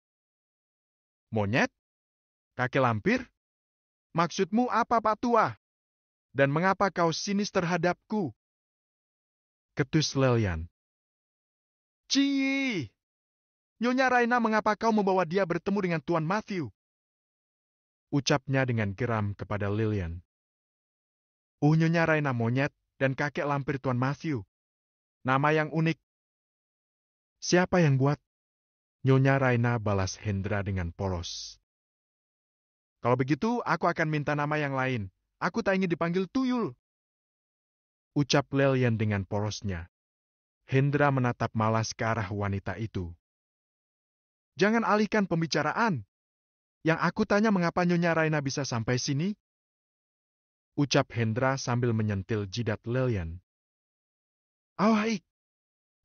[SPEAKER 2] Monyet? Kakek lampir? Maksudmu apa Pak Tua? Dan mengapa kau sinis terhadapku?
[SPEAKER 1] Ketus Lelian.
[SPEAKER 2] Cii! Nyonya Raina, mengapa kau membawa dia bertemu dengan Tuan Matthew?
[SPEAKER 1] Ucapnya dengan geram kepada Lilian.
[SPEAKER 2] Nyonya Raina monyet dan kakek lampir Tuan Matthew. Nama yang unik.
[SPEAKER 1] Siapa yang buat? Nyonya Raina balas Hendra dengan polos.
[SPEAKER 2] Kalau begitu, aku akan minta nama yang lain. Aku tak ingin dipanggil Tuyul.
[SPEAKER 1] Ucap Lelian dengan polosnya. Hendra menatap malas ke arah wanita itu.
[SPEAKER 2] Jangan alihkan pembicaraan. Yang aku tanya mengapa Nyonya Raina bisa sampai sini?
[SPEAKER 1] Ucap Hendra sambil menyentil jidat Lelian.
[SPEAKER 2] Awai,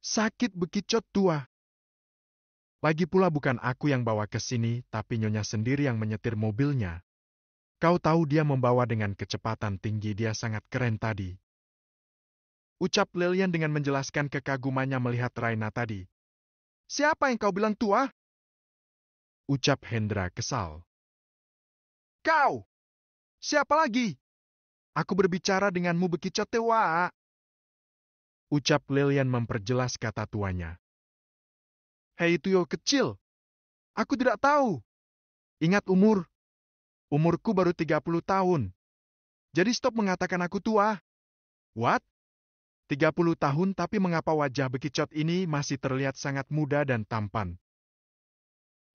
[SPEAKER 2] sakit bekicot tua.
[SPEAKER 1] Lagi pula bukan aku yang bawa ke sini, tapi Nyonya sendiri yang menyetir mobilnya. Kau tahu dia membawa dengan kecepatan tinggi, dia sangat keren tadi.
[SPEAKER 2] Ucap Lilian dengan menjelaskan kekagumannya melihat Raina tadi. Siapa yang kau bilang tua?
[SPEAKER 1] Ucap Hendra kesal.
[SPEAKER 2] Kau! Siapa lagi? Aku berbicara denganmu bekicot tewa.
[SPEAKER 1] Ucap Lilian memperjelas kata tuanya.
[SPEAKER 2] Hei tuyul kecil. Aku tidak tahu. Ingat umur. Umurku baru 30 tahun. Jadi stop mengatakan aku tua. What? 30 tahun tapi mengapa wajah bekicot ini masih terlihat sangat muda dan tampan?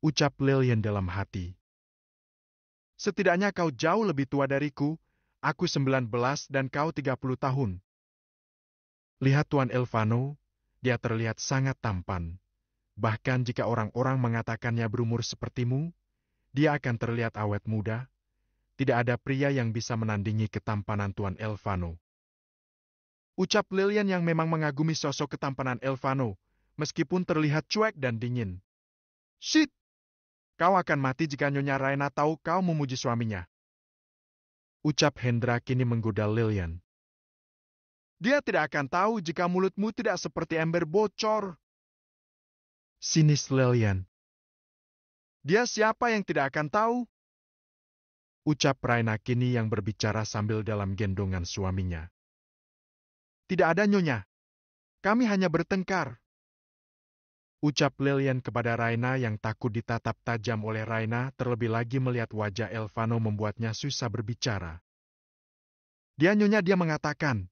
[SPEAKER 1] Ucap Lilian dalam hati.
[SPEAKER 2] Setidaknya kau jauh lebih tua dariku. Aku 19 dan kau 30 tahun.
[SPEAKER 1] Lihat Tuan Elvano, dia terlihat sangat tampan. Bahkan jika orang-orang mengatakannya berumur sepertimu, dia akan terlihat awet muda. Tidak ada pria yang bisa menandingi ketampanan Tuan Elvano.
[SPEAKER 2] Ucap Lilian yang memang mengagumi sosok ketampanan Elvano, meskipun terlihat cuek dan dingin. Shit! Kau akan mati jika Nyonya Raina tahu kau memuji suaminya.
[SPEAKER 1] Ucap Hendra kini menggoda Lilian.
[SPEAKER 2] Dia tidak akan tahu jika mulutmu tidak seperti ember bocor.
[SPEAKER 1] Sinis Lilian.
[SPEAKER 2] Dia siapa yang tidak akan tahu?
[SPEAKER 1] Ucap Raina kini yang berbicara sambil dalam gendongan suaminya.
[SPEAKER 2] Tidak ada Nyonya. Kami hanya bertengkar.
[SPEAKER 1] Ucap Lilian kepada Raina yang takut ditatap tajam oleh Raina, terlebih lagi melihat wajah Elvano membuatnya susah berbicara.
[SPEAKER 2] Nyonya, dia mengatakan.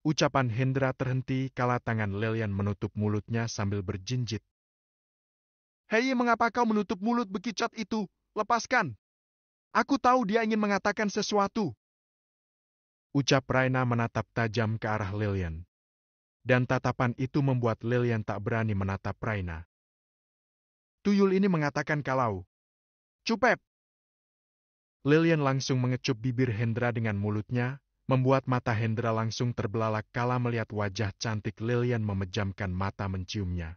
[SPEAKER 1] Ucapan Hendra terhenti kala tangan Lilian menutup mulutnya sambil berjinjit.
[SPEAKER 2] Hei, mengapa kau menutup mulut bekicot itu? Lepaskan. Aku tahu dia ingin mengatakan sesuatu. Ucap Raina menatap tajam ke arah Lilian. Dan tatapan itu membuat Lilian tak berani menatap Raina. Tuyul ini mengatakan kalau... Cupep! Lilian langsung mengecup bibir Hendra dengan mulutnya, membuat mata Hendra langsung terbelalak kala melihat wajah cantik Lilian memejamkan mata menciumnya.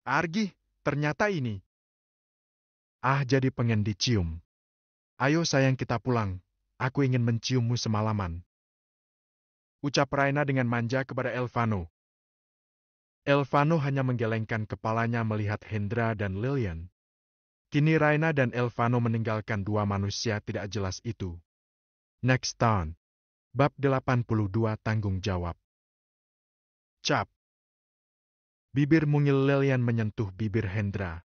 [SPEAKER 2] Argih, ternyata ini. Ah, jadi pengen dicium. Ayo sayang kita pulang, aku ingin menciummu semalaman. Ucap Raina dengan manja kepada Elvano. Elvano hanya menggelengkan kepalanya melihat Hendra dan Lilian. Kini Raina dan Elvano meninggalkan dua manusia tidak jelas itu. Next Town. Bab 82 Tanggung Jawab. Cap. Bibir mungil Lilian menyentuh bibir Hendra.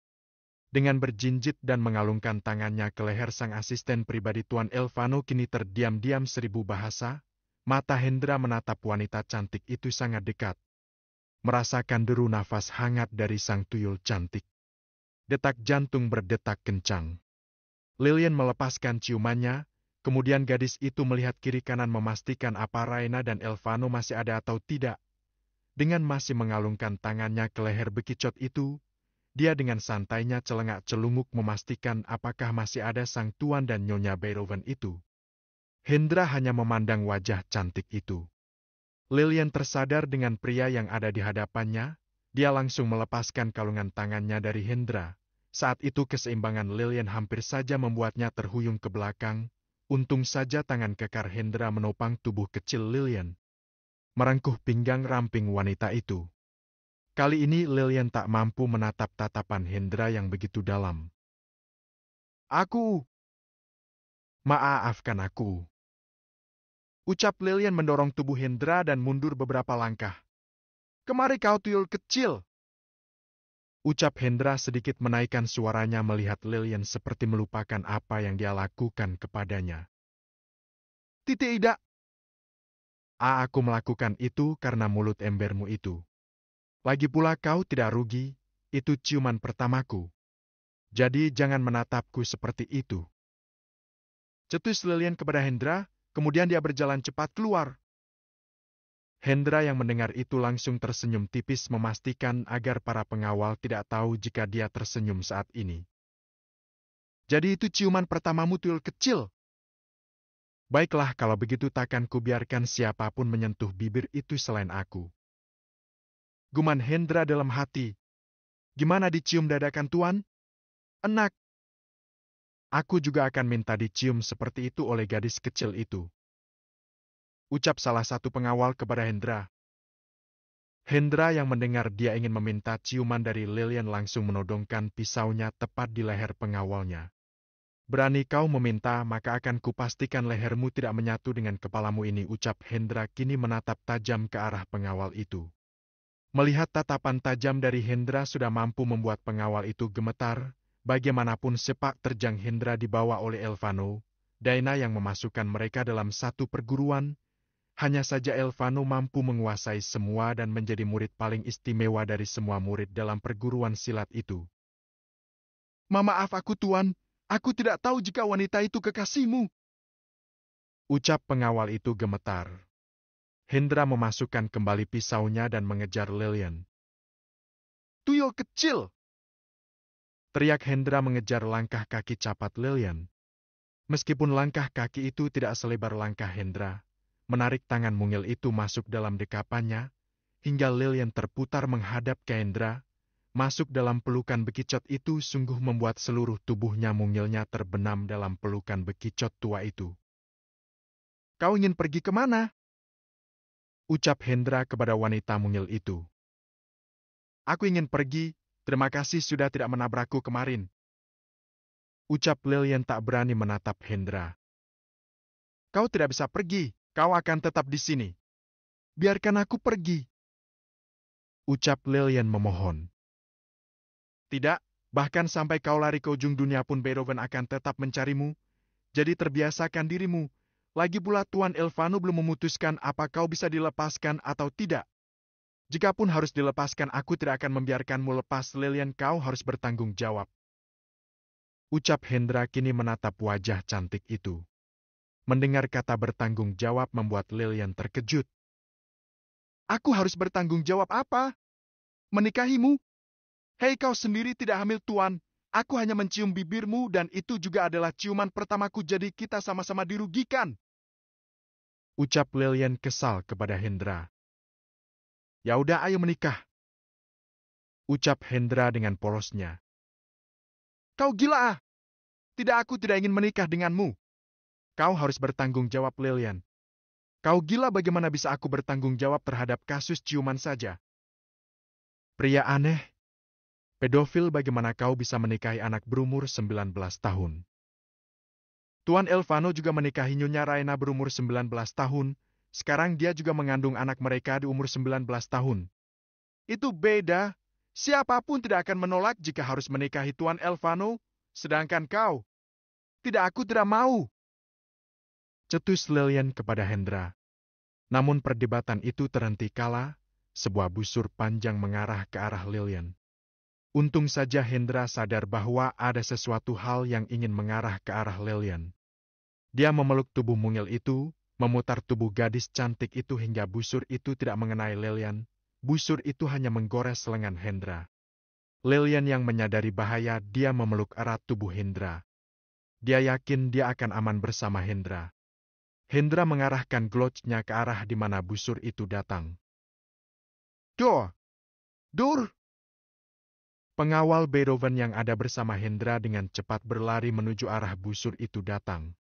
[SPEAKER 2] Dengan berjinjit dan mengalungkan tangannya ke leher sang asisten pribadi Tuan Elvano kini terdiam-diam seribu bahasa, mata Hendra menatap wanita cantik itu sangat dekat. Merasakan deru nafas hangat dari sang tuyul cantik. Detak jantung berdetak kencang. Lilian melepaskan ciumannya, kemudian gadis itu melihat kiri kanan memastikan apa Raina dan Elvano masih ada atau tidak. Dengan masih mengalungkan tangannya ke leher bekicot itu, dia dengan santainya celengak-celunguk memastikan apakah masih ada sang tuan dan Nyonya Beethoven itu. Hendra hanya memandang wajah cantik itu. Lilian tersadar dengan pria yang ada di hadapannya, dia langsung melepaskan kalungan tangannya dari Hendra. Saat itu keseimbangan Lilian hampir saja membuatnya terhuyung ke belakang, untung saja tangan kekar Hendra menopang tubuh kecil Lilian. Merengkuh pinggang ramping wanita itu. Kali ini Lilian tak mampu menatap tatapan Hendra yang begitu dalam. Aku. Maafkan aku. Ucap Lilian mendorong tubuh Hendra dan mundur beberapa langkah. Kemari kau tuyul kecil. Ucap Hendra sedikit menaikkan suaranya melihat Lilian seperti melupakan apa yang dia lakukan kepadanya. Tidak. Aku melakukan itu karena mulut embermu itu. Lagi pula kau tidak rugi, itu ciuman pertamaku. Jadi jangan menatapku seperti itu. Cetus Lilian kepada Hendra, kemudian dia berjalan cepat keluar. Hendra yang mendengar itu langsung tersenyum tipis memastikan agar para pengawal tidak tahu jika dia tersenyum saat ini. Jadi itu ciuman pertamamu tuyul kecil? Baiklah kalau begitu takkan kubiarkan siapapun menyentuh bibir itu selain aku. Guman Hendra dalam hati. Gimana dicium dadakan tuan? Enak. Aku juga akan minta dicium seperti itu oleh gadis kecil itu. Ucap salah satu pengawal kepada Hendra. Hendra yang mendengar dia ingin meminta ciuman dari Lilian langsung menodongkan pisaunya tepat di leher pengawalnya. Berani kau meminta maka akan kupastikan lehermu tidak menyatu dengan kepalamu ini, ucap Hendra kini menatap tajam ke arah pengawal itu. Melihat tatapan tajam dari Hendra sudah mampu membuat pengawal itu gemetar, bagaimanapun sepak terjang Hendra dibawa oleh Elvano, Daina yang memasukkan mereka dalam satu perguruan, hanya saja Elvano mampu menguasai semua dan menjadi murid paling istimewa dari semua murid dalam perguruan silat itu. Maaf aku tuan, aku tidak tahu jika wanita itu kekasihmu. Ucap pengawal itu gemetar. Hendra memasukkan kembali pisaunya dan mengejar Lilian. Tuyul kecil! Teriak Hendra mengejar langkah kaki capat Lilian. Meskipun langkah kaki itu tidak selebar langkah Hendra, menarik tangan mungil itu masuk dalam dekapannya, hingga Lilian terputar menghadap ke Hendra, masuk dalam pelukan bekicot itu sungguh membuat seluruh tubuhnya mungilnya terbenam dalam pelukan bekicot tua itu. Kau ingin pergi kemana? Ucap Hendra kepada wanita mungil itu. Aku ingin pergi, terima kasih sudah tidak menabrakku kemarin. Ucap Lilian tak berani menatap Hendra. Kau tidak bisa pergi, kau akan tetap di sini. Biarkan aku pergi. Ucap Lilian memohon. Tidak, bahkan sampai kau lari ke ujung dunia pun Beethoven akan tetap mencarimu. Jadi terbiasakan dirimu. Lagi pula Tuan Elvano belum memutuskan apa kau bisa dilepaskan atau tidak. Jikapun harus dilepaskan aku tidak akan membiarkanmu lepas Lilian, kau harus bertanggung jawab. Ucap Hendra kini menatap wajah cantik itu. Mendengar kata bertanggung jawab membuat Lilian terkejut. Aku harus bertanggung jawab apa? Menikahimu? Hei, kau sendiri tidak hamil, Tuan. Aku hanya mencium bibirmu dan itu juga adalah ciuman pertamaku, jadi kita sama-sama dirugikan. Ucap Lilian kesal kepada Hendra. Ya udah, ayo menikah. Ucap Hendra dengan polosnya. Kau gila ah? Tidak, aku tidak ingin menikah denganmu. Kau harus bertanggung jawab, Lilian. Kau gila, bagaimana bisa aku bertanggung jawab terhadap kasus ciuman saja? Pria aneh. Pedofil, bagaimana kau bisa menikahi anak berumur 19 tahun? Tuan Elvano juga menikahi Nyonya Raina berumur 19 tahun. Sekarang dia juga mengandung anak mereka di umur 19 tahun. Itu beda. Siapapun tidak akan menolak jika harus menikahi Tuan Elvano, sedangkan kau. Tidak, aku tidak mau. Cetus Lilian kepada Hendra. Namun perdebatan itu terhenti kala sebuah busur panjang mengarah ke arah Lilian. Untung saja Hendra sadar bahwa ada sesuatu hal yang ingin mengarah ke arah Lilian. Dia memeluk tubuh mungil itu, memutar tubuh gadis cantik itu hingga busur itu tidak mengenai Lilian. Busur itu hanya menggores lengan Hendra. Lilian yang menyadari bahaya, dia memeluk erat tubuh Hendra. Dia yakin dia akan aman bersama Hendra. Hendra mengarahkan glocnya ke arah di mana busur itu datang. Dur! Dur! Pengawal Beethoven yang ada bersama Hendra dengan cepat berlari menuju arah busur itu datang.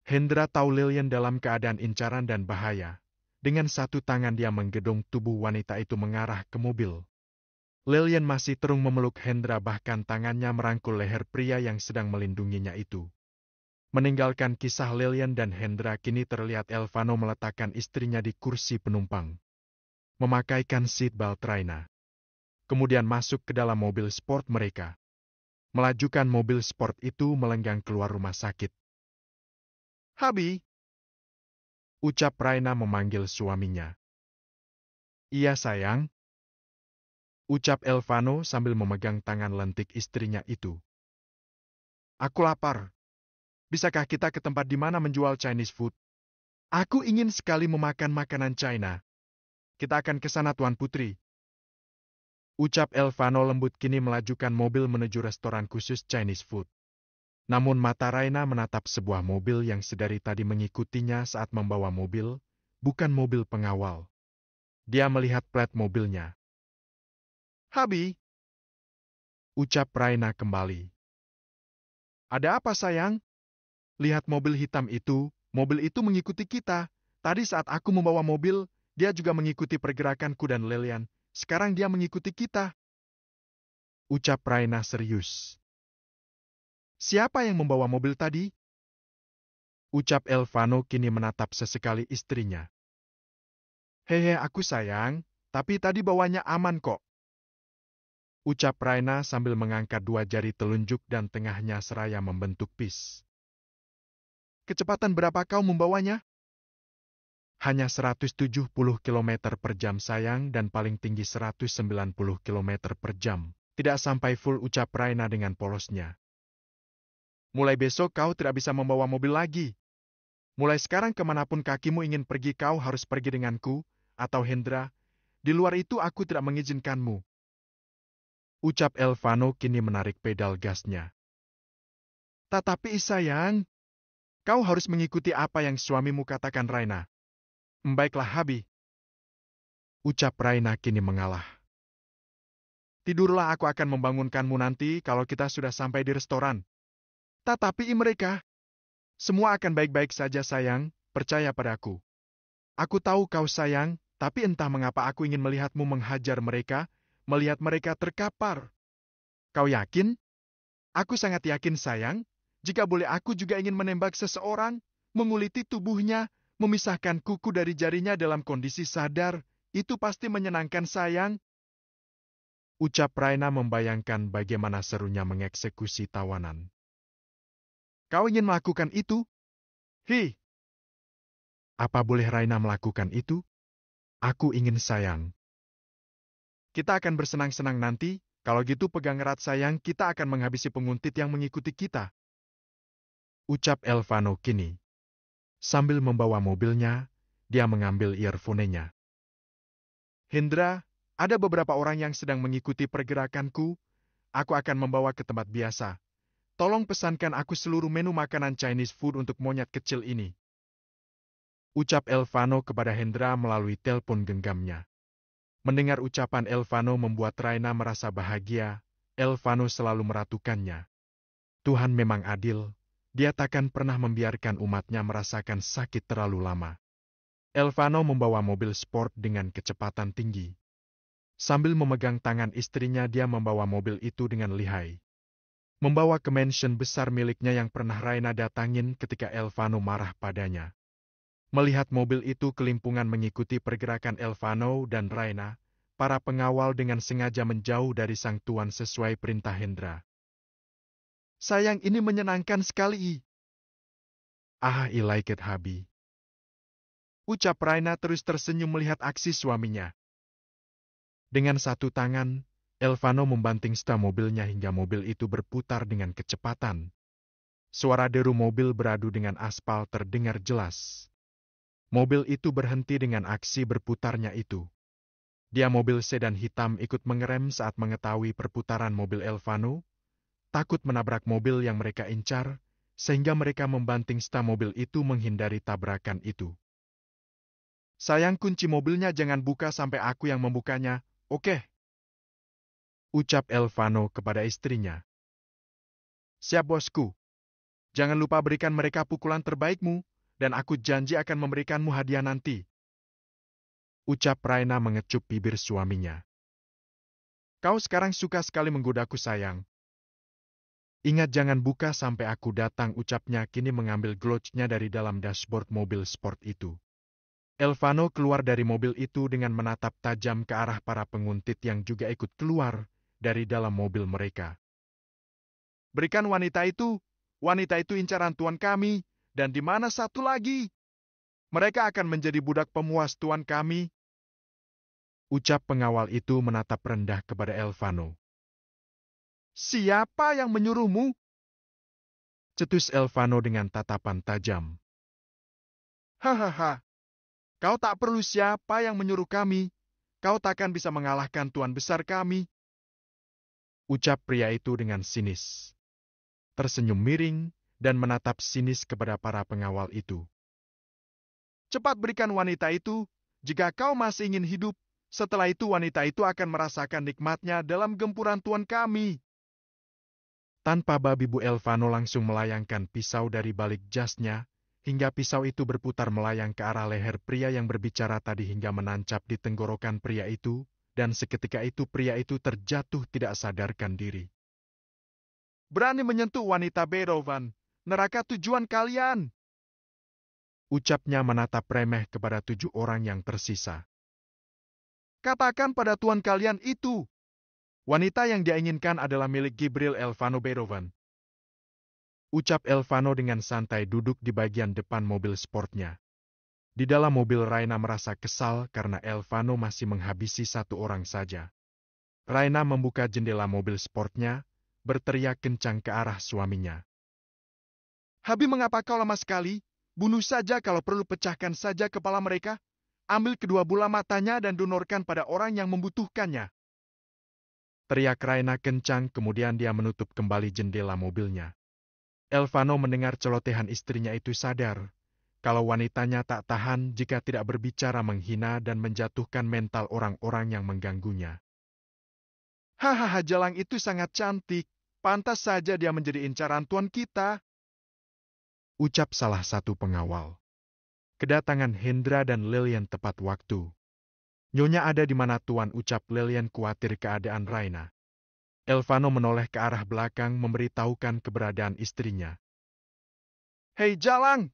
[SPEAKER 2] Hendra tahu Lilian dalam keadaan incaran dan bahaya. Dengan satu tangan dia menggedung tubuh wanita itu mengarah ke mobil. Lilian masih terung memeluk Hendra, bahkan tangannya merangkul leher pria yang sedang melindunginya itu. Meninggalkan kisah Lilian dan Hendra, kini terlihat Elvano meletakkan istrinya di kursi penumpang. Memakaikan seatbelt Raina. Kemudian masuk ke dalam mobil sport mereka. Melajukan mobil sport itu melenggang keluar rumah sakit. Habi! Ucap Raina memanggil suaminya. Iya sayang. Ucap Elvano sambil memegang tangan lentik istrinya itu. Aku lapar. Bisakah kita ke tempat di mana menjual Chinese food? Aku ingin sekali memakan makanan China. Kita akan ke sana, Tuan Putri. Ucap Elvano lembut, kini melajukan mobil menuju restoran khusus Chinese food. Namun mata Raina menatap sebuah mobil yang sedari tadi mengikutinya saat membawa mobil, bukan mobil pengawal. Dia melihat plat mobilnya. Habi! Ucap Raina kembali. Ada apa sayang? Lihat mobil hitam itu, mobil itu mengikuti kita. Tadi saat aku membawa mobil, dia juga mengikuti pergerakanku dan Lilian. Sekarang dia mengikuti kita. Ucap Raina serius. Siapa yang membawa mobil tadi? Ucap Elvano kini menatap sesekali istrinya. Hehe, aku sayang, tapi tadi bawanya aman kok. Ucap Raina sambil mengangkat dua jari telunjuk dan tengahnya seraya membentuk pis. Kecepatan berapa kau membawanya? Hanya 170 km per jam sayang, dan paling tinggi 190 km per jam. Tidak sampai full, ucap Raina dengan polosnya. Mulai besok kau tidak bisa membawa mobil lagi. Mulai sekarang kemanapun kakimu ingin pergi, kau harus pergi denganku, atau Hendra. Di luar itu aku tidak mengizinkanmu. Ucap Elvano kini menarik pedal gasnya. Tetapi sayang, kau harus mengikuti apa yang suamimu katakan, Raina. Baiklah Habi. Ucap Raina kini mengalah. Tidurlah, aku akan membangunkanmu nanti kalau kita sudah sampai di restoran. Tetapi mereka, semua akan baik-baik saja sayang, percaya padaku. Aku tahu kau sayang, tapi entah mengapa aku ingin melihatmu menghajar mereka, melihat mereka terkapar. Kau yakin? Aku sangat yakin sayang, jika boleh aku juga ingin menembak seseorang, menguliti tubuhnya, memisahkan kuku dari jarinya dalam kondisi sadar, itu pasti menyenangkan sayang. Ucap Raina membayangkan bagaimana serunya mengeksekusi tawanan. Kau ingin melakukan itu? Hi! Apa boleh Raina melakukan itu? Aku ingin sayang. Kita akan bersenang-senang nanti, kalau gitu pegang erat sayang, kita akan menghabisi penguntit yang mengikuti kita. Ucap Elvano kini.
[SPEAKER 1] Sambil membawa mobilnya, dia mengambil earphone-nya.
[SPEAKER 2] Hendra, ada beberapa orang yang sedang mengikuti pergerakanku. Aku akan membawa ke tempat biasa. Tolong pesankan aku seluruh menu makanan Chinese food untuk monyet kecil ini.
[SPEAKER 1] Ucap Elvano kepada Hendra melalui telepon genggamnya. Mendengar ucapan Elvano membuat Raina merasa bahagia. Elvano selalu meratukannya. Tuhan memang adil, dia takkan pernah membiarkan umatnya merasakan sakit terlalu lama. Elvano membawa mobil sport dengan kecepatan tinggi. Sambil memegang tangan istrinya, dia membawa mobil itu dengan lihai. Membawa ke mansion besar miliknya yang pernah Raina datangin ketika Elvano marah padanya. Melihat mobil itu kelimpungan mengikuti pergerakan Elvano dan Raina, para pengawal dengan sengaja menjauh dari sang tuan sesuai perintah Hendra.
[SPEAKER 2] Sayang, ini menyenangkan sekali.
[SPEAKER 1] Ah, I like it, Habi.
[SPEAKER 2] Ucap Raina terus tersenyum melihat aksi suaminya.
[SPEAKER 1] Dengan satu tangan, Elvano membanting setir mobilnya hingga mobil itu berputar dengan kecepatan. Suara deru mobil beradu dengan aspal terdengar jelas. Mobil itu berhenti dengan aksi berputarnya itu. Dia mobil sedan hitam ikut mengerem saat mengetahui perputaran mobil Elvano, takut menabrak mobil yang mereka incar, sehingga mereka membanting setir mobil itu menghindari tabrakan itu.
[SPEAKER 2] Sayang, kunci mobilnya jangan buka sampai aku yang membukanya, oke?
[SPEAKER 1] Ucap Elvano kepada istrinya.
[SPEAKER 2] Siap, bosku. Jangan lupa berikan mereka pukulan terbaikmu, dan aku janji akan memberikanmu hadiah nanti.
[SPEAKER 1] Ucap Raina mengecup bibir suaminya.
[SPEAKER 2] Kau sekarang suka sekali menggodaku, sayang.
[SPEAKER 1] Ingat jangan buka sampai aku datang, ucapnya kini mengambil glove-nya dari dalam dashboard mobil sport itu. Elvano keluar dari mobil itu dengan menatap tajam ke arah para penguntit yang juga ikut keluar dari dalam mobil mereka.
[SPEAKER 2] Berikan wanita itu incaran tuan kami, dan di mana satu lagi? Mereka akan menjadi budak pemuas tuan kami.
[SPEAKER 1] Ucap pengawal itu menatap rendah kepada Elvano.
[SPEAKER 2] Siapa yang menyuruhmu?
[SPEAKER 1] Cetus Elvano dengan tatapan tajam.
[SPEAKER 2] Hahaha. Kau tak perlu siapa yang menyuruh kami. Kau takkan bisa mengalahkan tuan besar kami.
[SPEAKER 1] Ucap pria itu dengan sinis. Tersenyum miring dan menatap sinis kepada para pengawal itu.
[SPEAKER 2] Cepat berikan wanita itu, jika kau masih ingin hidup. Setelah itu wanita itu akan merasakan nikmatnya dalam gempuran tuan kami.
[SPEAKER 1] Tanpa babi Bu, Elvano langsung melayangkan pisau dari balik jasnya, hingga pisau itu berputar melayang ke arah leher pria yang berbicara tadi hingga menancap di tenggorokan pria itu, dan seketika itu pria itu terjatuh tidak sadarkan diri.
[SPEAKER 2] Berani menyentuh wanita Beethoven, neraka tujuan kalian.
[SPEAKER 1] Ucapnya menatap remeh kepada 7 orang yang tersisa.
[SPEAKER 2] Katakan pada tuan kalian itu, wanita yang dia inginkan adalah milik Gabriel Elvano Beethoven.
[SPEAKER 1] Ucap Elvano dengan santai duduk di bagian depan mobil sportnya. Di dalam mobil Raina merasa kesal karena Elvano masih menghabisi 1 orang saja. Raina membuka jendela mobil sportnya, berteriak kencang ke arah suaminya.
[SPEAKER 2] Habi, mengapa kau lama sekali? Bunuh saja kalau perlu, pecahkan saja kepala mereka. Ambil kedua bola matanya dan donorkan pada orang yang membutuhkannya.
[SPEAKER 1] Teriak Raina kencang, kemudian dia menutup kembali jendela mobilnya. Elvano mendengar celotehan istrinya itu sadar, kalau wanitanya tak tahan jika tidak berbicara menghina dan menjatuhkan mental orang-orang yang mengganggunya.
[SPEAKER 2] Hahaha, Jalang itu sangat cantik. Pantas saja dia menjadi incaran tuan kita.
[SPEAKER 1] Ucap salah satu pengawal. Kedatangan Hendra dan Lilian tepat waktu. Nyonya ada di mana tuan, ucap Lilian khawatir keadaan Raina. Elvano menoleh ke arah belakang memberitahukan keberadaan istrinya.
[SPEAKER 2] Hei Jalang,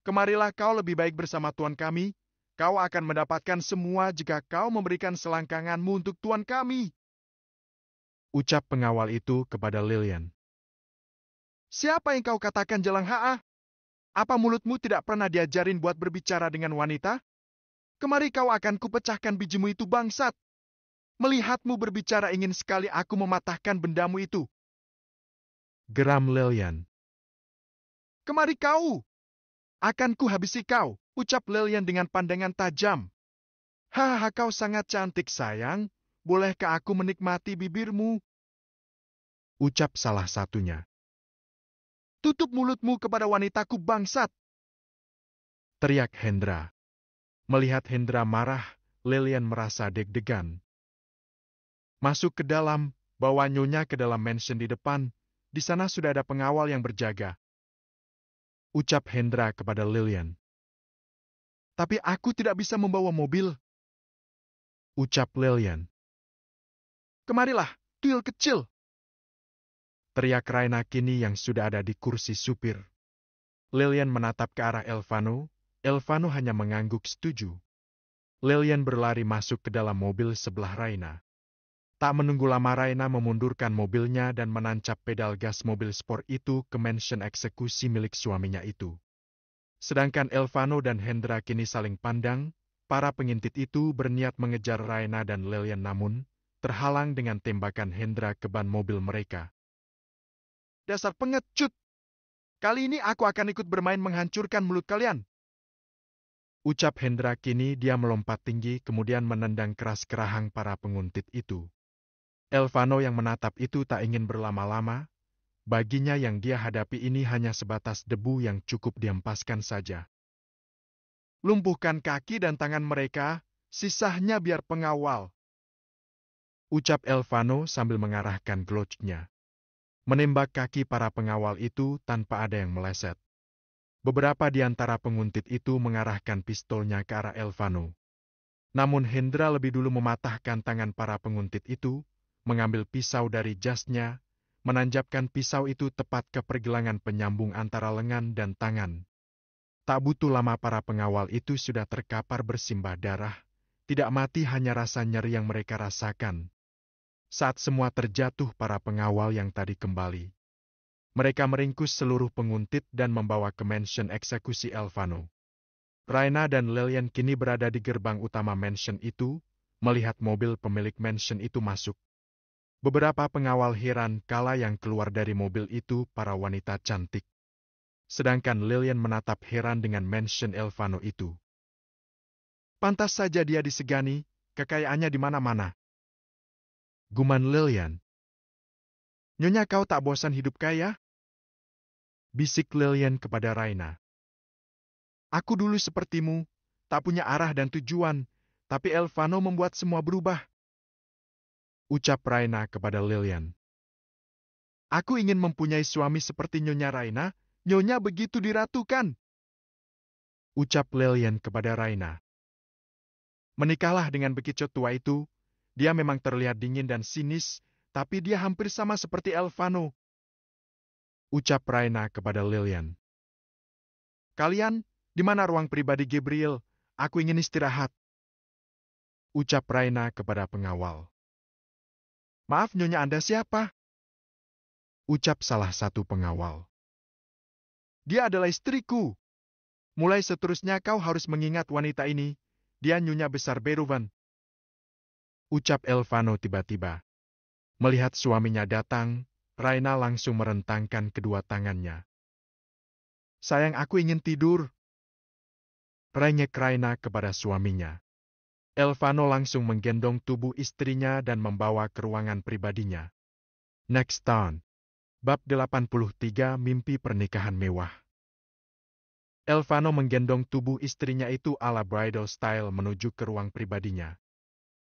[SPEAKER 2] kemarilah, kau lebih baik bersama tuan kami. Kau akan mendapatkan semua jika kau memberikan selangkanganmu untuk tuan kami.
[SPEAKER 1] Ucap pengawal itu kepada Lilian.
[SPEAKER 2] Siapa yang kau katakan, Jalang Ha? Apa mulutmu tidak pernah diajarin buat berbicara dengan wanita? Kemari, kau akan kupecahkan bijimu itu, bangsat. Melihatmu berbicara ingin sekali aku mematahkan bendamu itu.
[SPEAKER 1] Geram Lilian.
[SPEAKER 2] Kemari kau. Akan ku habisi kau, ucap Lilian dengan pandangan tajam. Hahaha, kau sangat cantik sayang, bolehkah aku menikmati bibirmu?
[SPEAKER 1] Ucap salah satunya.
[SPEAKER 2] Tutup mulutmu kepada wanitaku bangsat,
[SPEAKER 1] teriak Hendra. Melihat Hendra marah, Lilian merasa deg-degan. Masuk ke dalam, bawa nyonya ke dalam mansion di depan, di sana sudah ada pengawal yang berjaga. Ucap Hendra kepada Lilian.
[SPEAKER 2] Tapi aku tidak bisa membawa mobil,
[SPEAKER 1] ucap Lilian.
[SPEAKER 2] Kemarilah, tuyul kecil,
[SPEAKER 1] teriak Raina kini yang sudah ada di kursi supir. Lilian menatap ke arah Elvano. Elvano hanya mengangguk setuju. Lilian berlari masuk ke dalam mobil sebelah Raina. Tak menunggu lama Raina memundurkan mobilnya dan menancap pedal gas mobil sport itu ke mansion eksekusi milik suaminya itu. Sedangkan Elvano dan Hendra kini saling pandang, para pengintit itu berniat mengejar Raina dan Lilian namun, terhalang dengan tembakan Hendra ke ban mobil mereka.
[SPEAKER 2] Dasar pengecut! Kali ini aku akan ikut bermain menghancurkan mulut kalian.
[SPEAKER 1] Ucap Hendra kini dia melompat tinggi kemudian menendang keras kerahang para penguntit itu. Elvano yang menatap itu tak ingin berlama-lama, baginya yang dia hadapi ini hanya sebatas debu yang cukup dihempaskan saja.
[SPEAKER 2] Lumpuhkan kaki dan tangan mereka, sisanya biar pengawal.
[SPEAKER 1] Ucap Elvano sambil mengarahkan glocnya. Menembak kaki para pengawal itu tanpa ada yang meleset. Beberapa di antara penguntit itu mengarahkan pistolnya ke arah Elvano. Namun Hendra lebih dulu mematahkan tangan para penguntit itu, mengambil pisau dari jasnya, menanjapkan pisau itu tepat ke pergelangan penyambung antara lengan dan tangan. Tak butuh lama para pengawal itu sudah terkapar bersimbah darah, tidak mati hanya rasa nyeri yang mereka rasakan. Saat semua terjatuh para pengawal yang tadi kembali. Mereka meringkus seluruh penguntit dan membawa ke mansion eksekusi Elvano. Raina dan Lilian kini berada di gerbang utama mansion itu, melihat mobil pemilik mansion itu masuk. Beberapa pengawal heran kala yang keluar dari mobil itu para wanita cantik. Sedangkan Lilian menatap heran dengan mansion Elvano itu.
[SPEAKER 2] Pantas saja dia disegani, kekayaannya di mana-mana.
[SPEAKER 1] Guman Lilian.
[SPEAKER 2] Nyonya, kau tak bosan hidup kaya?
[SPEAKER 1] Bisik Lilian kepada Raina.
[SPEAKER 2] Aku dulu sepertimu, tak punya arah dan tujuan, tapi Elvano membuat semua berubah.
[SPEAKER 1] Ucap Raina kepada Lilian.
[SPEAKER 2] Aku ingin mempunyai suami seperti Nyonya Raina, Nyonya begitu diratukan.
[SPEAKER 1] Ucap Lilian kepada Raina.
[SPEAKER 2] Menikahlah dengan bekicot tua itu, dia memang terlihat dingin dan sinis, tapi dia hampir sama seperti Elvano.
[SPEAKER 1] Ucap Raina kepada Lilian.
[SPEAKER 2] Kalian, di mana ruang pribadi Gabriel? Aku ingin istirahat.
[SPEAKER 1] Ucap Raina kepada pengawal.
[SPEAKER 2] Maaf Nyonya, Anda siapa?
[SPEAKER 1] Ucap salah satu pengawal.
[SPEAKER 2] Dia adalah istriku. Mulai seterusnya kau harus mengingat wanita ini. Dia Nyonya besar Beruvan.
[SPEAKER 1] Ucap Elvano tiba-tiba. Melihat suaminya datang, Raina langsung merentangkan kedua tangannya.
[SPEAKER 2] Sayang, aku ingin tidur.
[SPEAKER 1] Rengek Raina kepada suaminya. Elvano langsung menggendong tubuh istrinya dan membawa ke ruangan pribadinya. Next Town. Bab 83 Mimpi Pernikahan Mewah. Elvano menggendong tubuh istrinya itu ala bridal style menuju ke ruang pribadinya.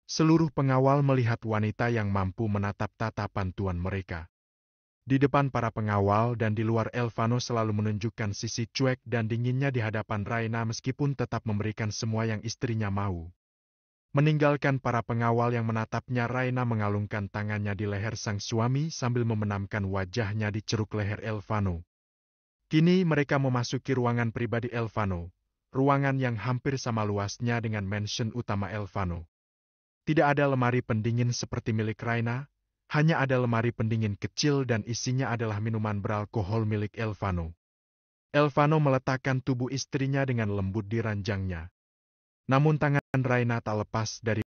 [SPEAKER 1] Seluruh pengawal melihat wanita yang mampu menatap tatapan tuan mereka. Di depan para pengawal dan di luar Elvano selalu menunjukkan sisi cuek dan dinginnya di hadapan Raina meskipun tetap memberikan semua yang istrinya mau. Meninggalkan para pengawal yang menatapnya, Raina mengalungkan tangannya di leher sang suami sambil membenamkan wajahnya di ceruk leher Elvano. Kini mereka memasuki ruangan pribadi Elvano, ruangan yang hampir sama luasnya dengan mansion utama Elvano. Tidak ada lemari pendingin seperti milik Raina, hanya ada lemari pendingin kecil dan isinya adalah minuman beralkohol milik Elvano. Elvano meletakkan tubuh istrinya dengan lembut di ranjangnya. Namun tangan Raina tak lepas dari